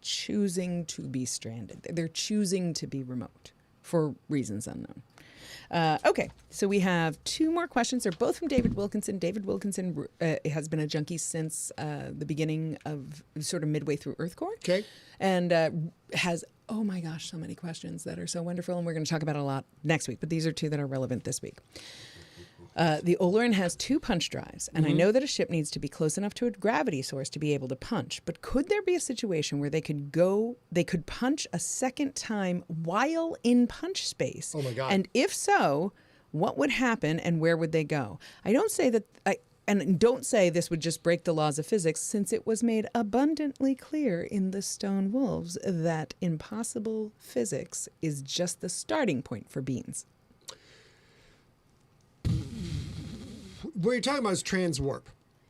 choosing to be stranded. They're choosing to be remote for reasons unknown. Okay, so we have 2 more questions. They're both from David Wilkinson. David Wilkinson has been a junkie since the beginning of sort of midway through EarthCore. Okay. And has, oh my gosh, so many questions that are so wonderful. And we're going to talk about it a lot next week. But these are 2 that are relevant this week. The Olerin has 2 punch drives, and I know that a ship needs to be close enough to a gravity source to be able to punch. But could there be a situation where they could punch a second time while in punch space? Oh my God! And if so, what would happen, and where would they go? I don't say that. And don't say this would just break the laws of physics, since it was made abundantly clear in the Stone Wolves that impossible physics is just the starting point for beans. What you're talking about is transwarp.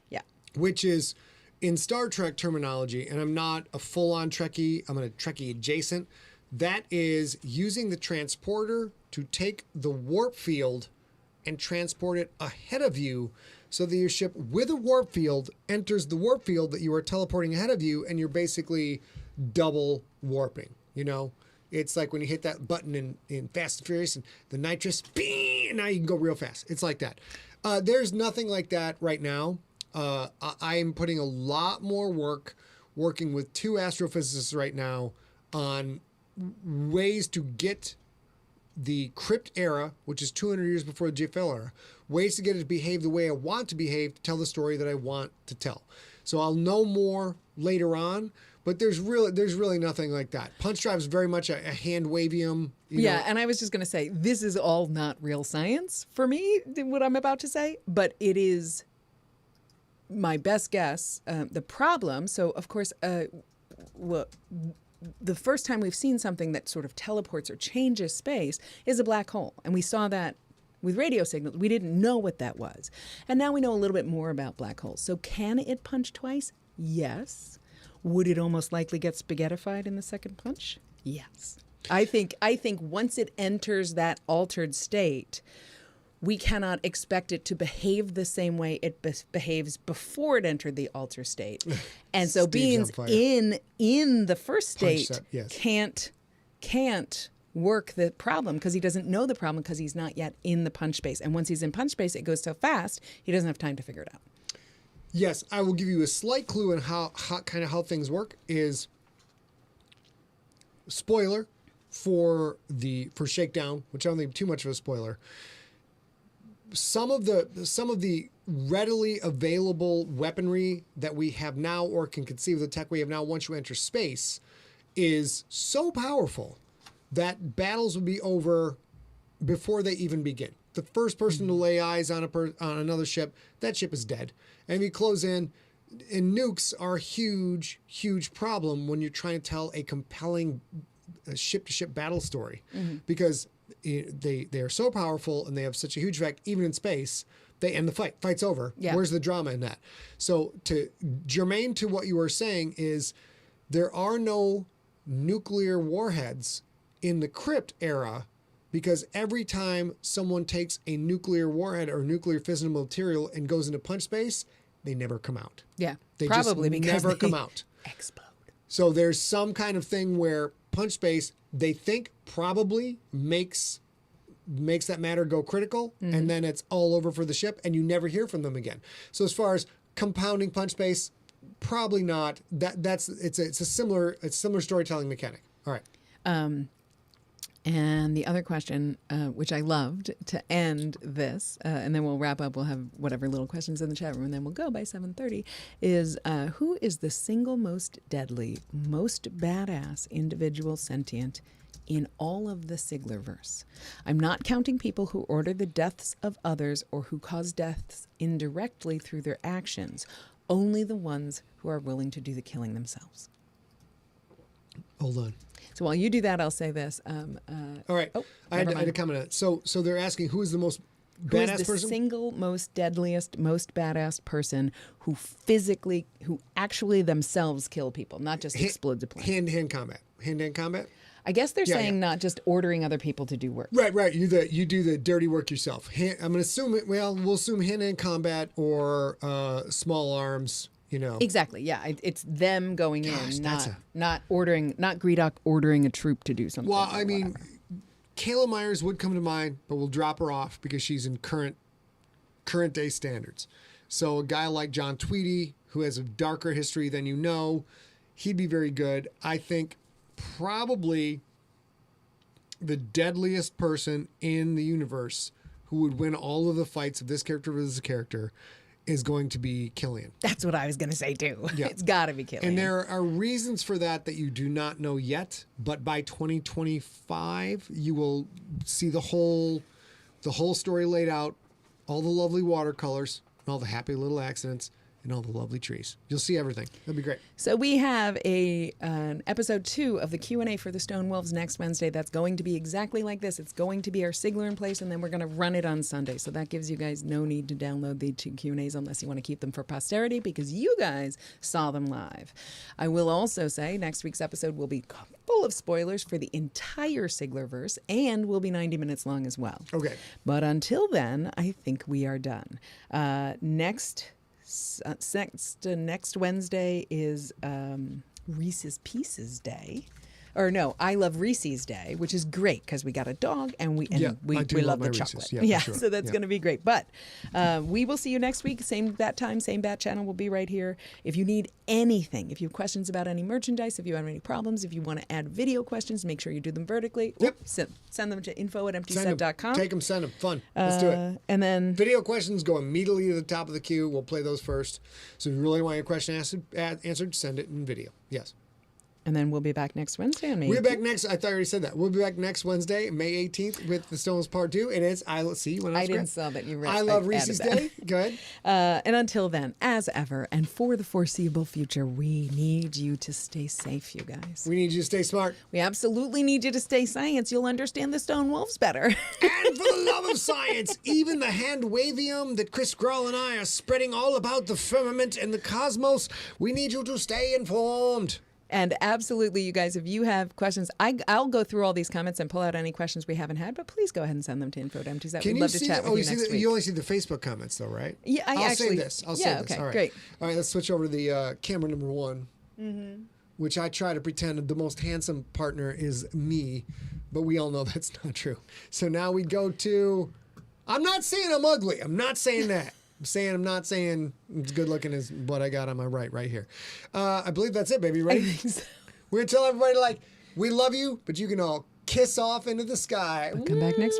Yeah. Which is, in Star Trek terminology, and I'm not a full-on Trekkie, I'm a Trekkie adjacent, that is using the transporter to take the warp field and transport it ahead of you so that your ship with a warp field enters the warp field that you are teleporting ahead of you, and you're basically double warping, you know? It's like when you hit that button in Fast and Furious and the nitrous, bing, and now you can go real fast. It's like that. There's nothing like that right now. I am putting a lot more working with 2 astrophysicists right now on ways to get the crypt era, which is 200 years before the JFL era, ways to get it to behave the way I want to behave to tell the story that I want to tell. So I'll know more later on, but there's really nothing like that. Punch Drive is very much a hand wavium. Yeah, and I was just going to say, this is all not real science for me, what I'm about to say, but it is my best guess. The problem, so of course, the first time we've seen something that sort of teleports or changes space is a black hole. And we saw that with radio signals. We didn't know what that was. And now we know a little bit more about black holes. So can it punch twice? Yes. Would it almost likely get spaghettified in the second punch? Yes. I think once it enters that altered state, we cannot expect it to behave the same way it behaves before it entered the altered state. And so beings in the first state can't work the problem because he doesn't know the problem because he's not yet in the punch space. And once he's in punch space, it goes so fast, he doesn't have time to figure it out. Yes, I will give you a slight clue on how things work is spoiler for Shakedown, which I don't think too much of a spoiler. Some of the readily available weaponry that we have now or can conceive of the tech we have now once you enter space is so powerful that battles would be over before they even begin. The first person to lay eyes on another ship, that ship is dead. And if you close in, and nukes are a huge, huge problem when you're trying to tell a compelling ship-to-ship battle story because they are so powerful and they have such a huge effect, even in space, they end the fight. Fight's over. Yeah. Where's the drama in that? So germane to what you were saying is there are no nuclear warheads in the crypt era because every time someone takes a nuclear warhead or nuclear fissile material and goes into punch space, they never come out. Yeah, they probably just because never come out. Explode. So there's some kind of thing where punch space, they think probably makes that matter go critical, and then it's all over for the ship, and you never hear from them again. So as far as compounding punch space, probably not. It's a similar storytelling mechanic. All right. And the other question, which I loved to end this, and then we'll wrap up. We'll have whatever little questions in the chat room, and then we'll go by 7:30. Is who is the single most deadly, most badass individual sentient in all of the Siglerverse? I'm not counting people who order the deaths of others or who cause deaths indirectly through their actions. Only the ones who are willing to do the killing themselves. Hold on. So while you do that, I'll say this. All right. I had to comment on it. So they're asking who is the most badass person? Who is the single most deadliest, most badass person who actually themselves kill people, not just explodes a plane? Hand-to-hand combat. Hand-to-hand combat? I guess they're saying not just ordering other people to do work. Right. You do the dirty work yourself. I'm going to assume we'll assume hand-to-hand combat or small arms. Exactly. Yeah, it's them going in, not Greedock ordering a troop to do something. Well, I mean, Kayla Myers would come to mind, but we'll drop her off because she's in current day standards. So a guy like John Tweedy, who has a darker history than he'd be very good. I think probably the deadliest person in the universe who would win all of the fights of this character versus a character is going to be Killian. That's what I was going to say too. Yeah. It's got to be Killian. And there are reasons for that you do not know yet, but by 2025 you will see the whole story laid out, all the lovely watercolors, and all the happy little accidents, and all the lovely trees. You'll see everything. That'll be great. So we have an episode 2 of the Q&A for the Stone Wolves next Wednesday. That's going to be exactly like this. It's going to be our SIGLERinPLACE, and then we're going to run it on Sunday. So that gives you guys no need to download the 2 Q&As unless you want to keep them for posterity because you guys saw them live. I will also say next week's episode will be full of spoilers for the entire Siglerverse and will be 90 minutes long as well. Okay. But until then, I think we are done. Next Wednesday is Reese's Pieces Day. I Love Reese's Day, which is great because we got a dog and we I do love love the my chocolate. Reese's. Yeah, for sure. So that's Yeah. going to be great. But we will see you next week. Same bat time, same bat channel. We'll be right here. If you need anything, if you have questions about any merchandise, if you have any problems, if you want to add video questions, make sure you do them vertically. Yep. Send them to info@emptyset.com. Take them, send them. Fun. Let's do it. And then Video questions go immediately to the top of the queue. We'll play those first. So if you really want your question answered, send it in video. Yes. And then we'll be back next Wednesday on May We're 18th. back next. I thought I already said that. We'll be back next Wednesday, May 18th, with the Stones Part 2. And it's see when I didn't saw that you read. I love added Reese's that. Day. Go ahead. And until then, as ever, and for the foreseeable future, we need you to stay safe, you guys. We need you to stay smart. We absolutely need you to stay science. You'll understand the stone wolves better. And for the love of science, even the hand wavium that Chris Grohl and I are spreading all about the firmament and the cosmos, we need you to stay informed. And absolutely, you guys, if you have questions, I'll go through all these comments and pull out any questions we haven't had, but please go ahead and send them to info@emptyset. Can We'd you love to see chat that? with you next week. You only see the Facebook comments, though, right? Yeah, I'll actually save this. I'll save this. okay, All right. great. All right, let's switch over to the camera number 1, which I try to pretend the most handsome partner is me, but we all know that's not true. So now we go to, I'm not saying I'm ugly. I'm not saying that. I'm not saying as good looking as what I got on my right here. I believe that's it, baby. Ready? I think so. We're going to tell everybody, we love you, but you can all kiss off into the sky. Come back next week.